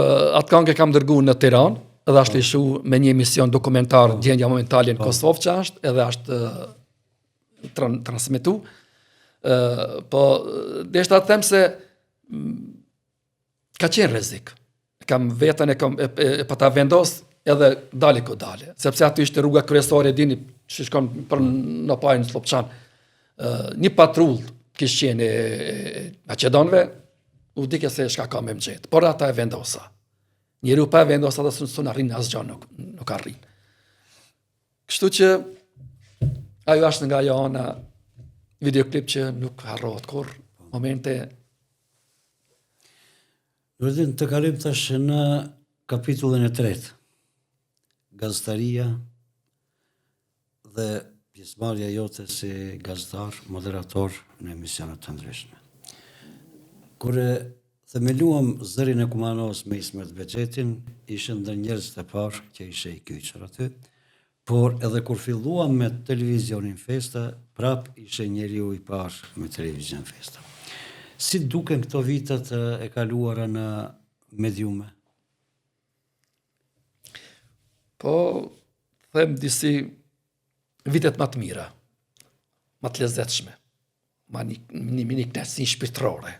atë këngë e kam dërguar në Tiranë, edhe është ishu me një emision dokumentar gjendja momentale në Kosovë që është, edhe është transmetu. Po, deshta të them se ka qenë rrezik. Kam vetën e pa ta vendos edhe dali ku dale. Sepse aty ishte rruga kryesore, dini që shkon për në pajnë në Slopçan. Një patrull kishte qenë e Maqedonëve, u dike se shka ka me më gjetë. Por ata e vendosa. Njeriu pa e vendosa dhe s'u arrin asgjë, nuk arrin. Kështu që ajo është nga ajo ana videoklip që nuk harrohet kur momente. Nurdin, të kalim tash në kapitullin e 3. Gazetaria dhe pjesëmarrja jote si gazetar, moderator në emisionet të ndryshme. Kur themeluam Zërin e Kumanovës me Ismet Bexhetin, ishte ndër njerëzit e parë që ishe i kyçur aty, por edhe kur filluam me televizionin Festa, prap ishe njeriu i parë me televizion Festa. Si duken këto vitet e kaluara në mediume? Po, them disi vitet më të mira, më të lezetshme, një kënaqësi shpirtërore.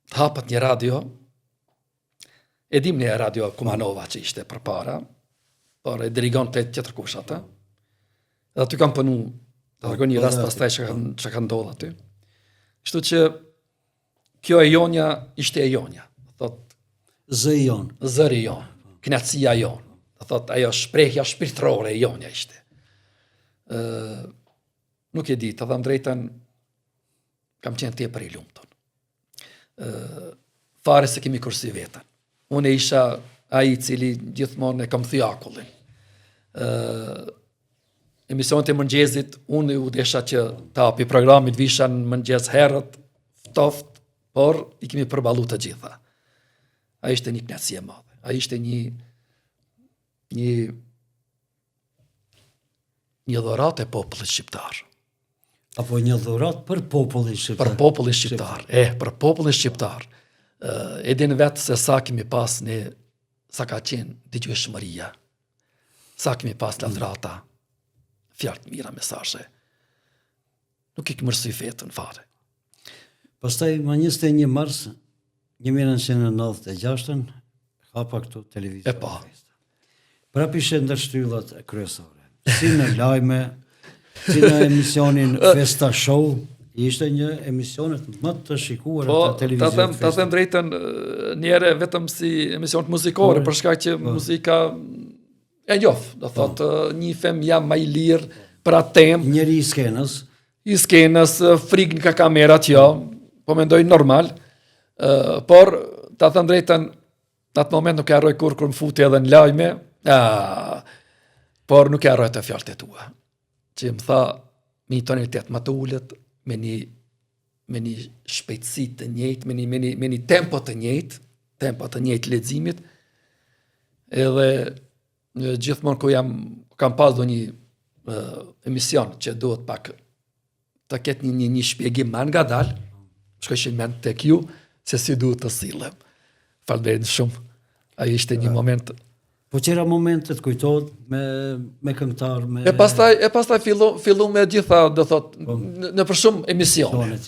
Të hapët një radio, e dim një radio Kumanova që ishte përpara, por e dirigon të tjetër kush ata, edhe aty kam punu, të rëgon një rast pastaj që ka ndodhë aty. Kështu që kjo e jonja ishte e jonja, thot Zëri jon. Zëri jon, kënaqësia jon, thot ajo shprehja shpirtërore e jonja ishte. Nuk e di, të dham drejtën, kam qenë tepër i lumtur. Fare se kemi kursi vetën. Unë isha ai i cili gjithmonë e kam thyer akullin. Emisionet e mëngjesit, unë u desha që ta hapi programit visha në mëngjes herët, ftoft, por i kemi përballu të gjitha. Ai ishte një kënaqësi e madhe. Ai ishte një dhuratë e popullit shqiptar. Apo një dhuratë për popullin shqiptar. Për popullin shqiptar. Për popullin shqiptar. E din vetë se sa kemi pas sa ka qenë dëgjueshmëria. Sa kemi pas lavdrata, fjalë të mira, mesazhe. Nuk i këmërsy fetën fare. Pastaj më 21 mars 1996 hapa këtu televizion. E pa. Prap ishe ndër shtyllat kryesore. Si në lajme, si në emisionin Festa Show, ishte një emisionet më të shikuar të televizion Festa. Ta them drejtën, njëre vetëm si emisionet muzikore, për shkak që muzika e njoh, do thotë një fem jam më i lirë për atë temë. Njëri i skenës. I skenës, frikë nga kamerat, jo, po mendoj normal, por ta them drejtën, në atë moment nuk e harroj kur më futi edhe në lajme, por nuk e harroj të fjalët e tua, që më tha me një tonalitet më të ulët, me një shpejtësi të njëjtë, me një tempo të njëjtë leximit, edhe Gjithmonë ku kam pas do një emision që duhet pak të ketë një shpjegim më ngadalë, shkoj mend tek ju se si duhet të sillem. Falënderit shumë. Ai ishte një moment. Po qëra momentet kujtohet me këngëtar, me... E pastaj fillu me gjitha, do thot, në për shumë emisione.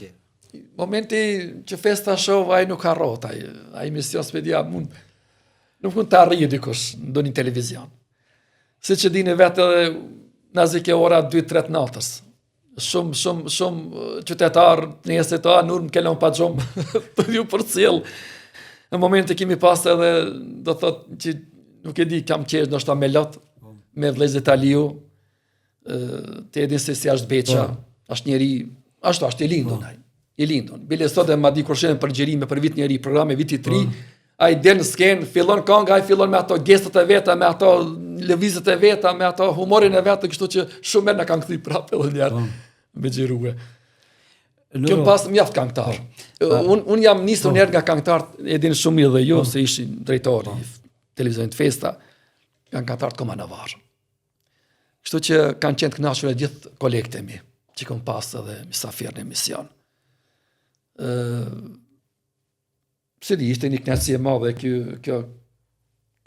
Momenti që festa show, ai nuk harrot, ai emision s'pedia nuk mund të arrijë dikush në ndonjë televizion. Si që dini vetë edhe nazi ke ora 2-3 natës. Shumë qytetar nesër të nur më kelon pa gjumë të ju për cilë. Në momentin kemi pas edhe, do thot, që nuk e di, kam qesh ndoshta me lot, me vëllezërit Aliu, të edhin se si është Beqa, është njeri, është i lindun ai. I lindun. Bile sot e ma di kur shenë përgjerime për vit njeri, programe viti 3, ai del në skenë, fillon kënga, ai fillon me ato gestët e veta, me ato lëvizjet e veta, me ato humorin e vetë, kështu që shumë herë na kanë kthy prapë edhe njerë me xhiruve. Kjo pas mjaft këngëtar. Unë jam nisur njerë nga këngëtarët, e din shumë mirë dhe ju, se ishin drejtori i televizionit Festa, nga këngëtarët Komanavar. Kështu që kanë qenë të kënaqur e gjithë kolegët e mi, që kom pas edhe misafir në emision. Se di, ishte një kënaqësi e madhe ky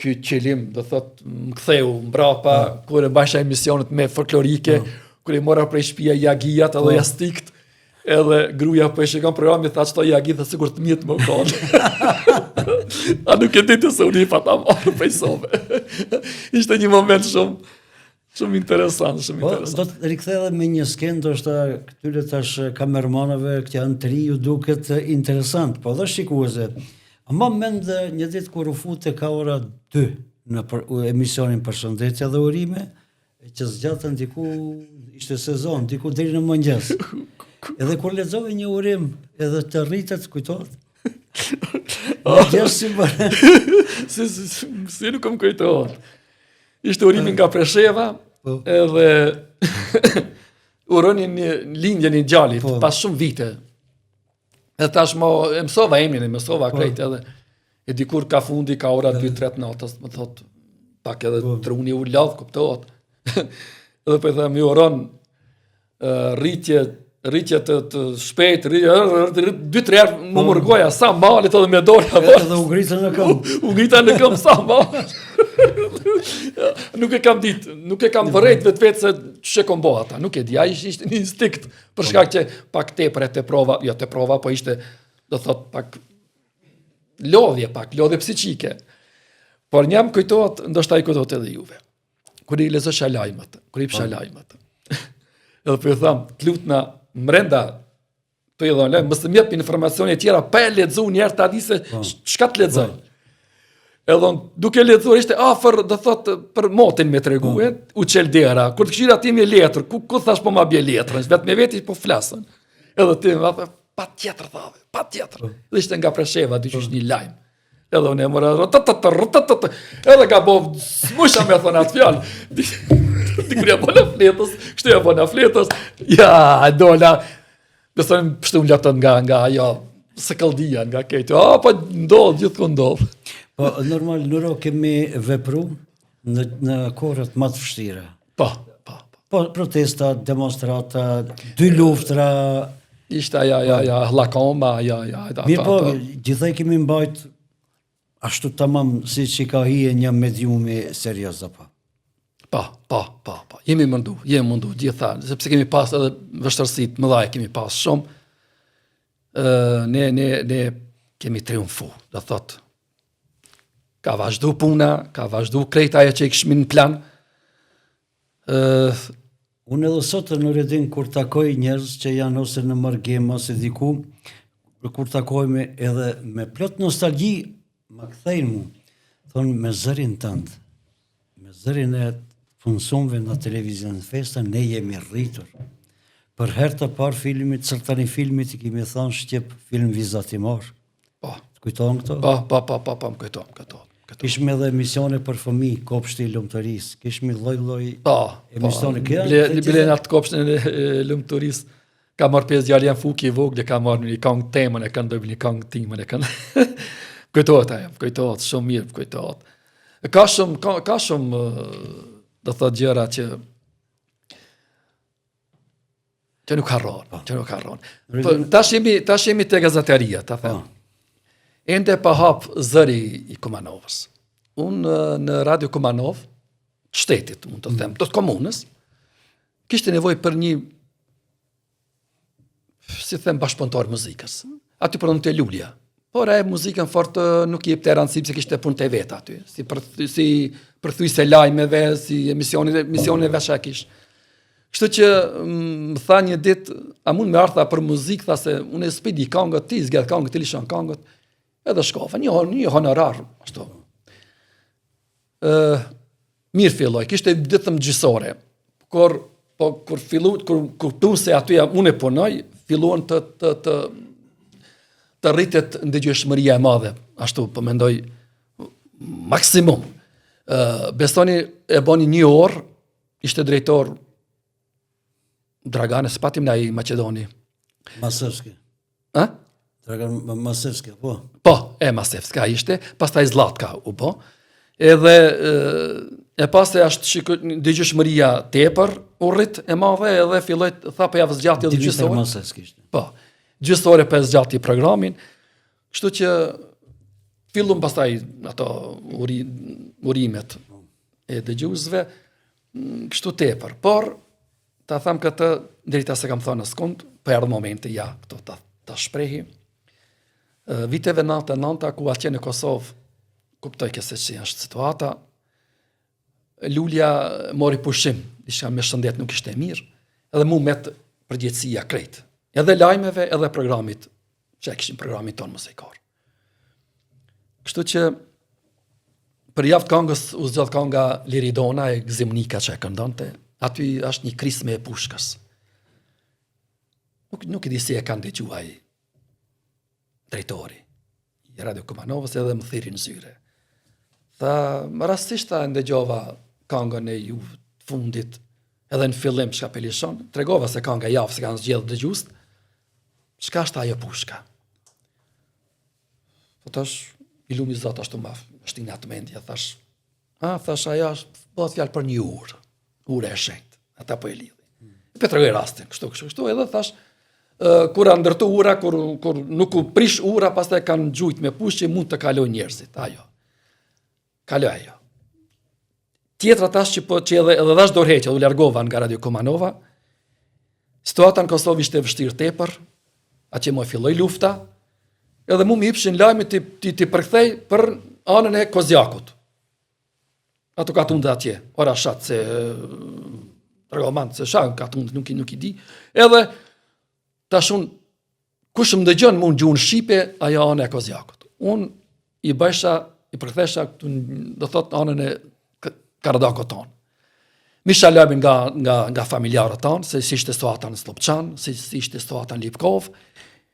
qëllim, do thot, më ktheu mbrapa, kur e bajsha emisionet me folklorike, kur e mora prej shtëpia Jagijat edhe Jastikt, edhe gruaja po e shikon programin, tha çto Jagi, tha sikur të mjet më kon. A nuk e ditë se unë i fata marrë pejsove. Ishte një moment shumë interesant, shumë interesant. Do të rikthej edhe me një skenë, ndoshta këtyre tash kamermanëve që janë të ri, ju duket interesant, po dhe shikuese. Ama mend një ditë kur u fute ka ora 2 në emisionin Përshëndetje dhe Urime, që zgjatën diku, ishte sezon, diku deri në mëngjes. Edhe kur lexove një urim, edhe të rritet kujtohet. Si nuk më kujtohet. Ishte urimi nga Presheva, edhe uronin një lindje një gjallit, pas shumë vite. Edhe tash e mësova emrin, e mësova krejt edhe, e dikur ka fundi, ka ora 2-3 natës, më thot, pak edhe truni u ladh, kuptohet. Edhe po i them, ju uron rritje të shpejt, 2-3 herë më mërgoja, sa malit edhe me dorë. Edhe u grita në këmbë. U grita në këmbë, sa malit. Nuk e kam ditë, nuk e kam vërejt vetë se që kom bo ata, nuk e di, a ishte një instinkt, për shkak që pak tepër e te prova, po ishte, do thot, pak lodhje psiqike. Por njëm kujtohet, ndoshta i kujtohet edhe juve. Kur i lezosha lajmët, edhe për ju thamë, të lutna mrenda, të i dhonë, mësë të mjep informacione tjera, pa e ledzu njerë të adi se shka të ledzoj. Edhe duke ledzuar ishte afer, do thot, për motin me tregue, u qeldera, kur të këshira ti me letër, ku thash po ma bje letërën, vetë me veti po flasën. Edhe ti me thave, pa tjetër, Dhe ishte nga Presheva, dyqysh një lajmë. Edhe unë e mëra, edhe ka bo smusha me thonë atë fjallë. Dikur ja bona fletës, kështu ja bona fletës, ja, dola, besojmë pështu më lotën nga ajo, së këldia, nga kejtë, pa ndodhë, gjithë ku ndodhë. Po, normal, nëro kemi vepru në kohët më të vështira. Po, protesta, demonstrata, 2 luftra... Ishte hlakoma, Mirë po, gjithaj kemi mbajt ashtu tamam si që ka hije një mediumi serios, apo? Po. Jemi mundu, gjitha, sepse kemi pas edhe vështërsit, më dhaj kemi pas shumë. Ne kemi triumfu, do thot. Ka vazhdu puna, ka vazhdu krejt ajo që i këshmin në plan. Unë edhe sot në redin kur takoj njerëz që janë ose në mërgem, ose diku, kur takojme edhe me plot nostalgji, ma kthejnë mu, thonë me zërin tëndë, me zërin e funksonve në televizion Festa, ne jemi rritur. Për herë të parë filmit, cërtani filmit, i kemi thonë Shqip film vizatimor. Po. Kujtohen këto? Po, më kujtohen. Kishme edhe emisione për fëmi, kopshti i lumëtëris, kishme loj emisione. Bile në atë kopshtin e lumëtëris, ka marrë 5 djali janë fuki i voglë, ka marrë një kongë temën, e kanë dojbë një kongë timën, e kanë... Kujtohet, shumë mirë, kujtohet. Ka shumë do thot gjëra që nuk harron. Tash jemi te gazeteria, ta them. Ende pa hap zëri i Kumanovës. Unë në Radio Kumanov, shtetit, mund të them, të komunës, kishte nevojë për një, si them, bashkëpunëtor muzikës. Aty punonte Lulja. Por e muzikën fort nuk i jepte rëndësi pse kishte punë te vet aty, si përthyese lajmeve, si misioneve veçakish. Kështu që më tha një ditë, a mund me ardha për muzikë, tha se unë e s'pidi këngët, ti zgjedh këngët, ti lishon këngët, edhe shkova, një honorar, ashtu. Mirë filloj, kishte ditëm gjysore, kur se aty unë e punoj, filluan të rritet ndëgjueshmëria e madhe, ashtu, po mendoj maksimum. Besoni e boni një orë, ishte drejtor Dragane, s'patim na i Macedoni. Masevski. A? Dragan Masevski, po. Po, Masevska ishte, pastaj Zlatka u po. Edhe e pas e ashtë dëgjueshmëria tepër, urrit e madhe, edhe filloj tha po javë zgjati edhe gjysore. Dimitër Masevski ishte. Po, gjysore për zgjati programin, kështu që fillum pastaj ato urimet e dëgjuesve, kështu tepër, por ta tham këtë drejta se kam thënë skund, për erdhë momenti ja, këto ta shprehi. Viteve 99 ku atje në Kosovë, kuptoj këse që është situata, Lulja mori pushim, isha me shëndet nuk ishte mirë, edhe mu met përgjegjësia krejt. Edhe lajmeve, edhe programit, që e kishim programit tonë muzikar. Kështu që, për javë të këngës, u zgjodh kënga Liridona e Gzimnika që e këndonte, aty është një krisme e pushkës. Nuk i di si e kanë dëgjuar drejtori i Radio Kumanovës edhe më thiri në zyre. Tha, rastisht ta ndëgjova këngën e ju fundit, edhe në fillim çka pelishon, tregova se kënga javë se kanë zgjedhur dëgjues, çka është ajo pushka. Po tash i lumi Zot ashtu më shtina të mendja, thash ajo është bëhet fjalë për një urë. Ura e shenjtë, ata po e lidhi. Po tregoj rastin, kështu edhe thash, kur a ndërtu ura, kur nuk u prish ura, pastaj kanë gjujt me pushë që mund të kaloj njerëzit, ajo. Kaloj ajo. Tjetra tash që edhe dash dorëheqja, u largova nga Radio Kumanova. Situata në Kosovë ishte vështirë tepër, atje më filloi lufta, edhe mu më jepshin lajme ti përkthej për anën e Kozjakut. Ato ka tundë atje, ora shatë se regomantë se shatë ka tundë, nuk i di. Edhe, tashun, kush më dëgjën mund gjuhën Shqipe, ajo anë e Kozjakut. Unë i përkthesha, do thot anën e Karadakut tonë. Misha lajmin nga familjarët tonë, se si ishte situata në Slopçan, si ishte situata në Lipkov,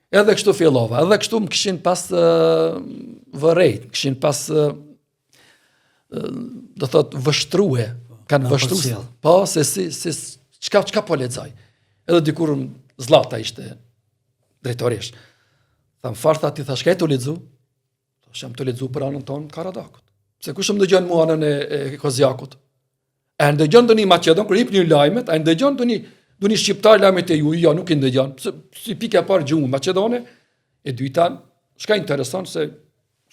edhe kështu fillova, edhe kështu më kishin pas vërejt, kishin pas do thot vështrue, kanë vështruar. Po se çka po lexoj. Edhe dikur Zlata ishte drejtoresh. Tham farta ti thash, "Ka të lexu?" Thash, "Jam të lexu për anën tonë Karadakut." Pse kush më dëgjon mua anën e Kozjakut? A ndëgjon doni Maqedon kur i jepni lajmet, a ndëgjon doni shqiptar lajmet e ju? Jo, nuk i ndëgjon. Si pika e parë gjuhë Maqedone, e dyta, çka intereson se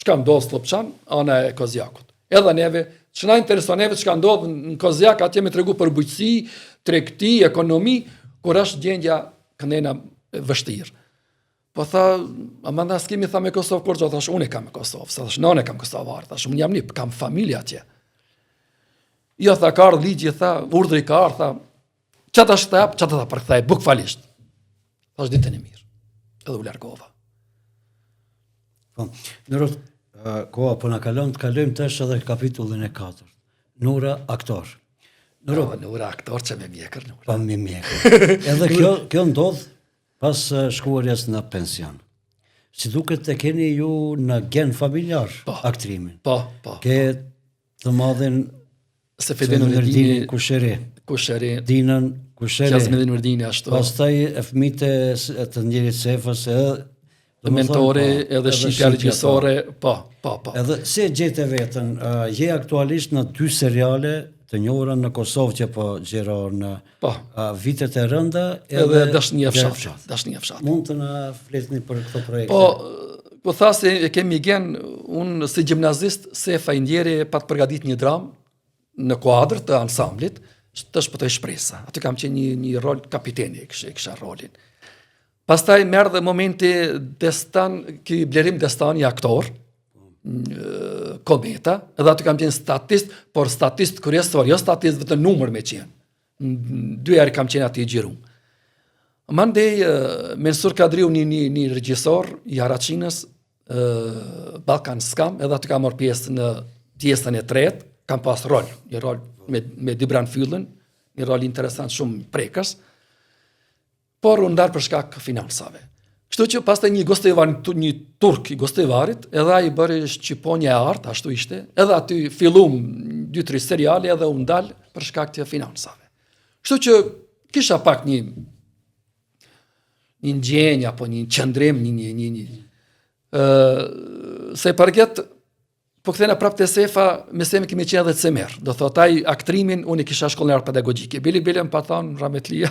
çka ndodh Slopçan, ana e Kozjakut. Edhe neve, që na intereson neve çka ndodh në Kozjak, atje me tregu për bujqësi, tregti, ekonomi, kur është gjendja këndena vështirë. Po tha, amanda s'kemi tha me Kosovë kur thash, unë kam me Kosovë, sa thash, nëne kam kosovar, thash, unë jam një, kam familja atje. Jo, tha, ka ardhë ligji, tha, urdhri ka ardhë, tha, çata është të jap, çata ta përkthej, bukfalisht. Thash, ditën e mirë, edhe u largova. Po, nërot, koha po na kalon, të kalojmë tash edhe kapitullin e 4. Nura aktor. Nura aktor që me mjekër, Nura. Pa me mjekër. Edhe kjo ndodh pas shkuarjes në pension. Si duket e keni ju në gen familjar aktrimin. Po. Ke të madhin Sefedin Nureddini Kusheri, Dinën Kusheri. Jasmine Nureddini ashtu. Pastaj e fëmijët të Ndjerit Sefës, mentore edhe shqipja regjisore, po. Edhe si gjete vetën, je aktualisht në 2 seriale të njohura në Kosovë që po xhirohen në vitet e rënda edhe Dashnia fshat. Mund të na flisni për këto projekte? Po tha se e kemi gen, unë si gjimnazist, se fajndjeri pa të përgatit një dramë në kuadrë të ansamblit, të shpëtoj shpresa. Aty kam qenë një rol kapiteni, kisha rolin. Pastaj merë dhe momenti Destan, ky Blerim Destani aktor, Kometa, edhe aty kam qenë statist, por statist kryesor, jo statist vetëm numër me qenë. 2 herë kam qenë aty i gjirum. Mandej, Mensur Kadriu, një regjisor i Haraçinës, Balkan Skam, edhe aty kam marrë pjesë në pjesën e tretë, kam pas rol, një rol me Dibran Fyllën, një rol interesant shumë prekës, por unë ndarë për shkak finansave. Kështu që pastaj një gostevar, një turk i gostevarit, edhe ai bëri Shqiponja e artë, ashtu ishte, edhe aty fillum 2-3 seriale edhe unë dalë për shkak të finansave. Kështu që kisha pak një ndjenjë apo një qëndrim, se përket, po kthena prapë te Sefa, me Semi kemi qenë edhe të Semer. Do thot ai aktrimin unë kisha shkollën pedagogjike. Bili më pa thonë Rametlia,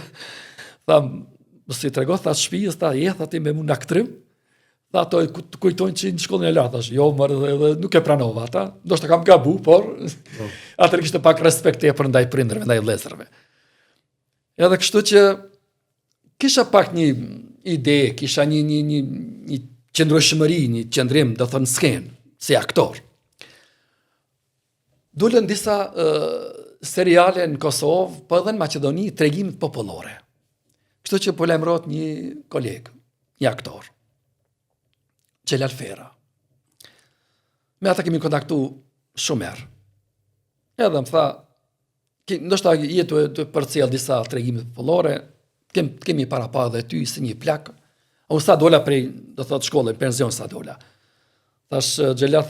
tha, si trego, tha shtëpis, tha tha ti me mua në aktrim. Tha ato kujtojnë që në shkollën e lartë, thash, jo, edhe nuk e pranova ata. Ndoshta kam gabu, por atëherë kishte pak respekt për ndaj prindërve, ndaj vëllezërve. Edhe kështu që kisha pak një ide, kisha një qëndrueshmëri, një qëndrim, do thonë skenë, si aktor. Dullën disa seriale në Kosovë, po edhe në Maqedoni, tregimit popullore. Kështu që po lajmërohet një kolegë, një aktor, Xhelal Fera. Me ata kemi kontaktu shumë herë. Edhe më tha, ndoshta jetu të përcjell disa tregime popullore, kemi para pa dhe ty si një plak. Unë sa dola prej, do thot shkollën, penzion sa dola. Thash, Xhelal,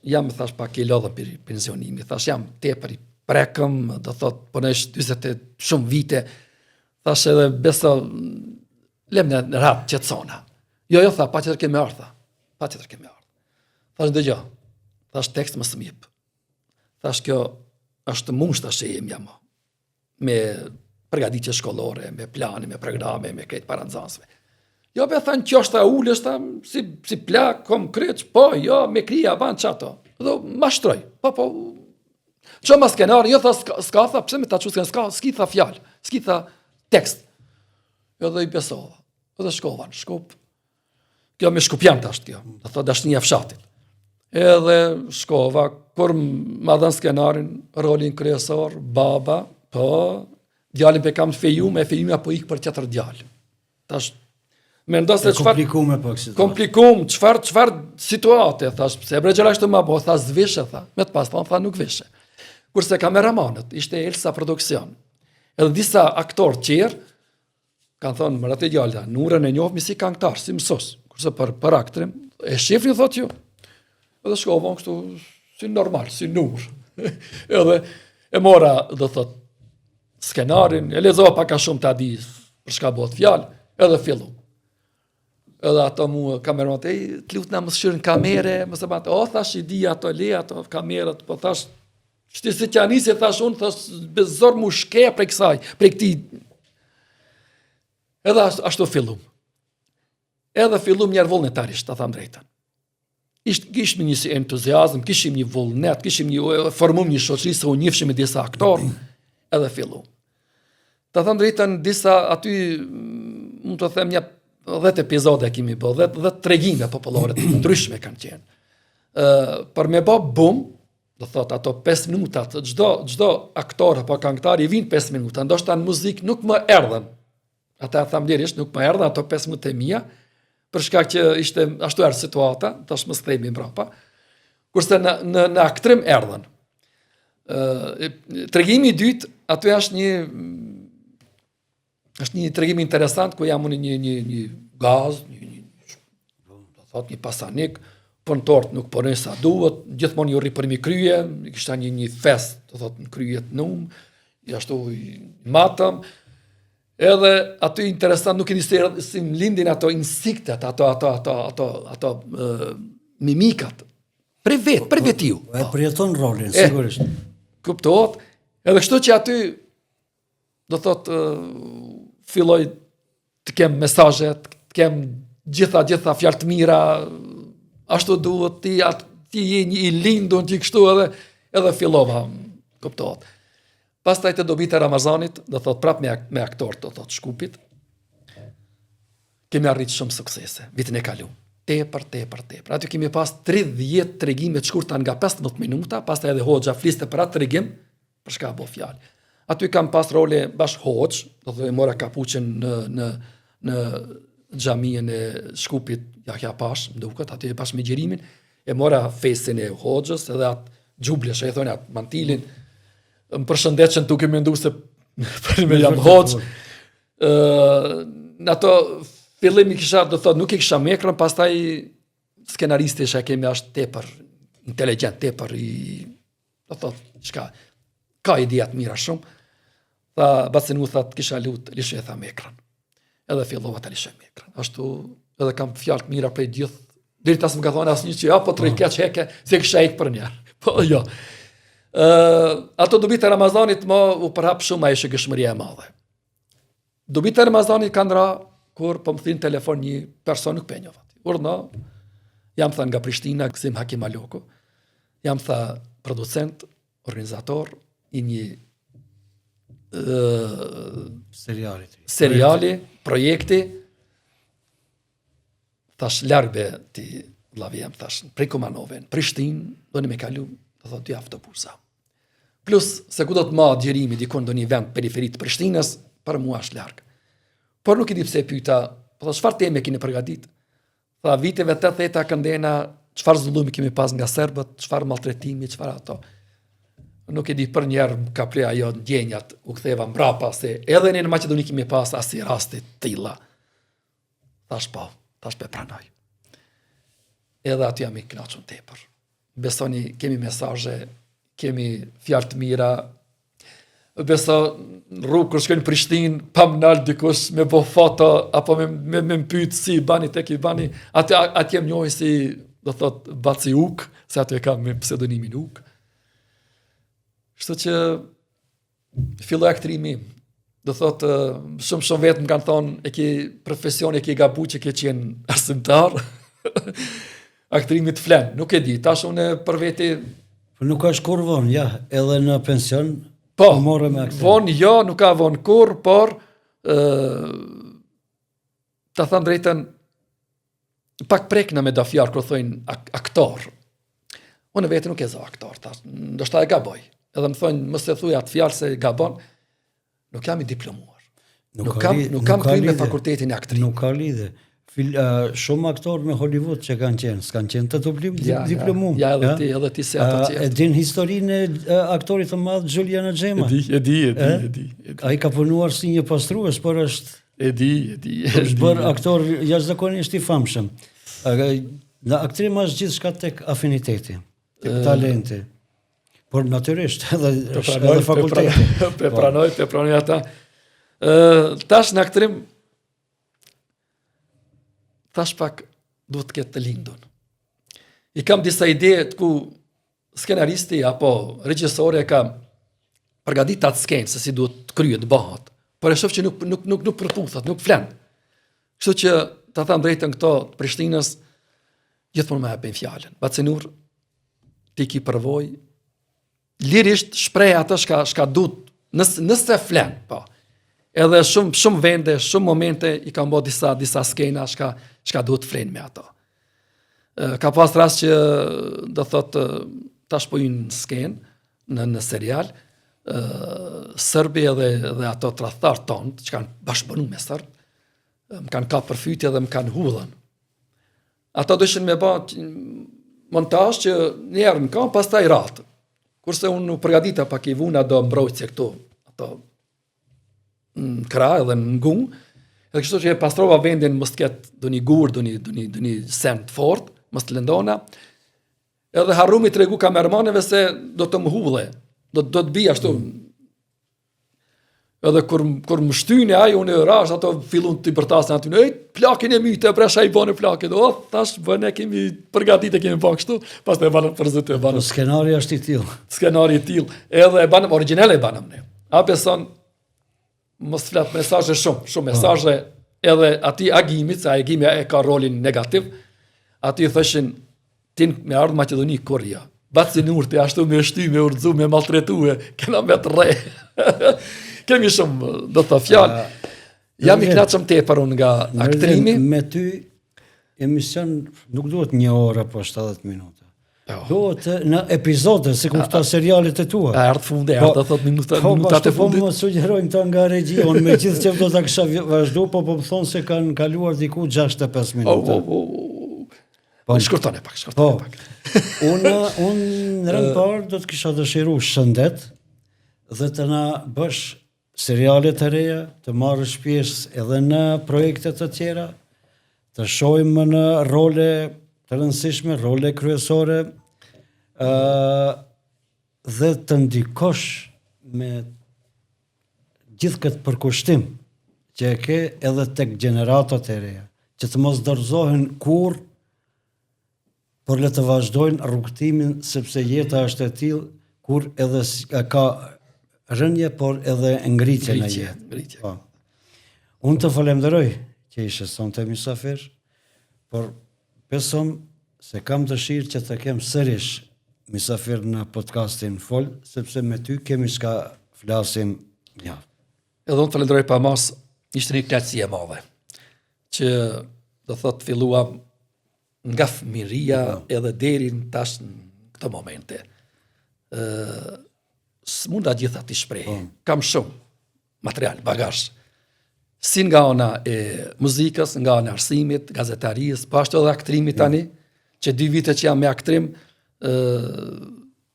jam pak i lodhëm për pensionimi. Thash, jam tepër i prekëm, do thot, punësh 40 shumë vite. Thash edhe beso, lem në ratë qetsona. Jo, tha, pa qëtër kemi ardha. Thash, dëgjo, thash, tekst më smip. Thash, kjo është mush tash e jem jam. Me përgatitje shkollore, me plane, me programe, me krejt paranzansve. Jo, be thënë që është ullës, si plak, kom kryç, po, jo, me krija, ban qato. Dhe ma shtroj, po, që ma skenari, jo, tha, s'ka, tha, pse me ta që s'ki tha fjallë, s'ki tha tekst. Jo, dhe i besova, dhe shkup. Kjo me shkupjam të ashtë kjo, dhe tha Dashnia fshatit. Edhe shkova, kur ma dhan skenarin, rolin kryesor, baba, po, djalin pe kam fejume, apo ik për qëtër djalin. Tash, mendo se komplikum, çfarë situate, thash, pse bre gjela ishte ma bo, tha zvishe, tha, me të pas, tha nuk vishe. Kurse kameramanët, ishte Elsa Produksion, edhe disa aktor qerë, kanë thonë, më ratë e gjallë, Nurën e njohëmi si këngëtar, si mësos, kurse për aktrim, e shifrin, thot ju, edhe shkovon kështu, si normal, si Nur, edhe e mora, dhe thot, skenarin, e lezova paka shumë të adis, për shka bot fjallë, edhe fillu. Edhe ato mu kameronat, të lutë nga më shërën kamere, më se batë, thash i di ato, le ato kamerët, po thash, shti si që anisi, thash unë, thash, bezor mu shke prej kësaj, prej këti. Edhe ashtu fillum. Edhe fillum njerë vullnetarisht, ta tham drejten. Kishim një entuziazm, kishim një vullnet, formum një shoqëri, se unë njëfshim me disa aktor, edhe fillum. Ta tham drejten, disa aty, mund të them një 10 epizode kemi bë, 10 tregime popullore të ndryshme kanë qenë. Për me bë bum, do thot ato 5 minutat, çdo aktor apo këngëtar i vin 5 minuta, ndoshta në muzikë nuk më erdhën. Ata tham lirisht nuk më erdhën ato 5 minutë mia, për shkak që ishte ashtu era situata, tash mos themi mbrapa. Kurse në aktrim erdhën. Tregimi i dytë, aty është një tregim interesant, ku jam unë një gaz, një pasanik, punëtorët nuk punojnë sa duhet, gjithmonë ju rri për mi kryje, kishta një fest, do thot në kryje të numë, ashtu i matëm, Edhe aty interesant nuk e nisi si lindin ato insektet, ato mimikat. Për vetiu. E përjeton rolin, sigurisht. Kuptohet. Edhe kështu që aty do thot filloj të kem mesazhe, të kem gjitha fjalë të mira, ashtu duhet ti je një i lindur ti kështu edhe fillova, kuptohet. Pastaj të dobit e Ramazanit, do thot prap me aktor, do thot Shkupit, kemi arrit shumë suksese, vitin e kaluar. Tepër. Aty kemi pas 30 tregime të shkurta nga 15 minuta, pastaj edhe Hoxha fliste për atë tregim, për shka bo fjalë. Aty kam pas role bash Hoxh, do thot mora kapuçen në xhamien e Shkupit, Jahja Pash, më duket, aty pas me gjerimin, e mora fesin e Hoxhës, edhe atë xhublesh, e thonë atë mantilin, më përshëndetën duke menduar se për me jam Hoxh. Në ato fillimi kisha, do thot, nuk e kisha mekrën, pastaj skenaristi që kemi është tepër inteligent, tepër i, do thot, çka ka ideja të mira shumë. Tha Bacinu that kisha lut lishe tha mekrën. Edhe fillova ta lishe mekrën. Ashtu edhe kam fjalë të mira prej gjithë. Deri tas më ka thonë asnjë që apo tre keq heke, se kisha ik për një. Po jo. Ato dobit e Ramazanit u përhap shumë ajo shëgëshmëria e madhe. Dobit e Ramazanit kanë ra kur po më thin telefon një person nuk penjova. Urna, jam tha nga Prishtina, Gzim Hakim Aloko. Jam tha producent, organizator i një seriali, projekti. Thash largbe ti vllavi jam, thash prej Kumanove, në Prishtinë, do në me kalu, do thot 2 autobusa. Plus, se ku do të ma gjerimi dikon do një vend periferit të Prishtinës, për mua është larg. Por nuk i di pse pyeta, po thash çfarë teme keni përgatit? Tha viteve 80 këndena, çfarë zullumi kemi pas nga serbët, çfarë maltretimi, çfarë ato. Nuk e di për njerë ka prej ajo ndjenjat, u ktheva mbrapa se edhe në Maqedoni kemi pas asi raste të tilla. Thash pe pranoj. Edhe aty jam i kënaqur tepër. Besoni, kemi mesazhe, kemi fjalë të mira. Beso rrugë kur shkojnë në Prishtinë, pa më nal dikush me bo foto apo me pyet si bani tek i bani, aty jam njohur si do thot Baci Uk, se aty e kam me pseudonimin Uk. Kështu që filloi aktrimi. Do thot shumë vetë më kanë thonë e ke profesion, e ke gabu që ke qenë arsimtar. Aktrimi të flen, nuk e di. Tash unë për veti nuk ka shkur vonë, ja, edhe në pension. Po, vonë jo, nuk ka vonë kur, por ta thënë drejtën pak prekna me da fjarë kërë thojnë aktor. Unë vetë nuk e zë aktor, ndoshta e gaboj. Edhe më thonë, mos e thuj atë fjalë se gabon, nuk jam i diplomuar. Nuk kam kryer me fakultetin e aktrimit. Nuk ka lidhje. Shumë aktorë me Hollywood që kanë qenë, s'kanë qenë të diplomum. Ja, edhe ti se ato tjerë. E din historinë e aktorit të madh Juliana Xhema. E di. Ai ka punuar si një pastrues, por është E di. është bërë aktor jashtëzakonisht i famshëm. Në aktrim është gjithçka tek afiniteti, tek talenti. Por natyrisht edhe fakulteti. Pe pranoj ata. Tash në aktrim tash pak duhet të ketë të lindun. I kam disa ide të ku skenaristi apo regjisori ka përgatit atë skenë se si duhet të kryet, bëhat. Por e shoh që nuk përputhat, nuk flen. Kështu që ta them drejtën këto të Prishtinës gjithmonë më hapin fjalën. Bacenur ti ki përvoj lirisht shpreh atë shka duhet nëse flen, po. Edhe shumë vende, shumë momente i kam bërë disa skena shka duhet flen me ato. Ka pas rast që do thot tash po në skenë në serial, Serbi edhe ato tradhtar tonë që kanë bashkëpunu me Serb, më kanë ka përfytje dhe më kanë hudhën. Ato dëshin me ba montazh që njerë në kam, pas ta i ratë. Kurse unë përgatita pak i vuna do mbrojtje këtu, ato në kra edhe në ngung, edhe kështu që e pastrova vendin mos të ketë do një gur, do një sen të fort, mos të lëndona, edhe harrumi të regu kamermaneve se do të më hudhe, do të bi ashtu. Edhe kur më shtyni ai unë rash ato fillun të bërtasin aty. Ej, plakin e mytë, presha i bën plakin. Tash ne kemi përgatitur, kemi bën kështu, pastaj e banëm për zot e banëm. Skenari është i tillë. Skenari i tillë. Edhe e banëm origjinale e banëm ne. A beson mos flet mesazhe shumë mesazhe edhe aty agimit, sa agimi e ka rolin negativ. Aty thoshin tin me ardh Maqedoni Korea. Baci në urtë ashtu me shty, me urdhzu, me maltretue, kena me të rre. Kemi shumë, do të fjalë. Jam i knaqëm tepër unë nga aktrimi. Me ty, emision nuk duhet 1 orë apo 70 minuta. Duhet në epizode, si kur këta serialet e tua. Ardhë funde, ardhë thot minutat e fundit. Po më sugjerojnë këta nga regjion, me gjithë që do të kisha vazhdu, po më thonë se kanë kaluar diku 65 minuta. Shkurtone pak. Unë në rënd parë do të kisha dëshiru shëndet dhe të na bësh serialet të reja, të marrësh pjesë edhe në projekte të tjera, të shohim në role të rëndësishme, role kryesore, dhe të ndikosh me gjithë këtë përkushtim që e ke edhe tek gjeneratat e reja, që të mos dorëzohen kur, por le të vazhdojnë rrugtimin, sepse jeta është e tillë kur edhe ka rënje, por edhe ngritje në jetë. Unë të falenderoj që ishe sonte mysafir, por besom se kam dëshirë që të kem sërish mysafir në podcastin Fol, sepse me ty kemi çka flasim javë. Edhe unë falenderoj pa mas, ishte një kënaqësi e madhe, që do thot filluam nga fëmiria edhe deri në tash në këto momente. S'munda gjitha t'i shprehi. Kam shumë material, bagazh. Si nga ona e muzikës, nga ona arsimit, gazetarisë, po ashtu edhe aktrimit tani, që 2 vite që jam me aktrim,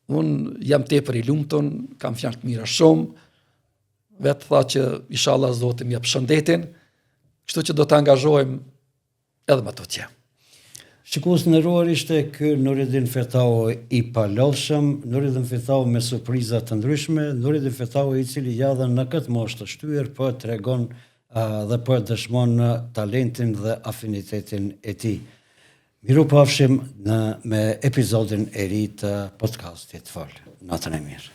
unë jam tepër i lumtur, kam fjalë të mira shumë, vetë tha që inshallah Zoti më jap shëndetin, kështu që do të angazhohem edhe më të tjerë. Shikues nderuar, ishte ky Nuridin Fetau i palodhshëm, Nuridin Fetau me surpriza të ndryshme, Nuridin Fetau i cili jadhe në këtë moshë të shtyr, po tregon dhe po dëshmon talentin dhe afinitetin e tij. Miru pafshim me episodin e ri të podcastit Fol. Natën e mirë.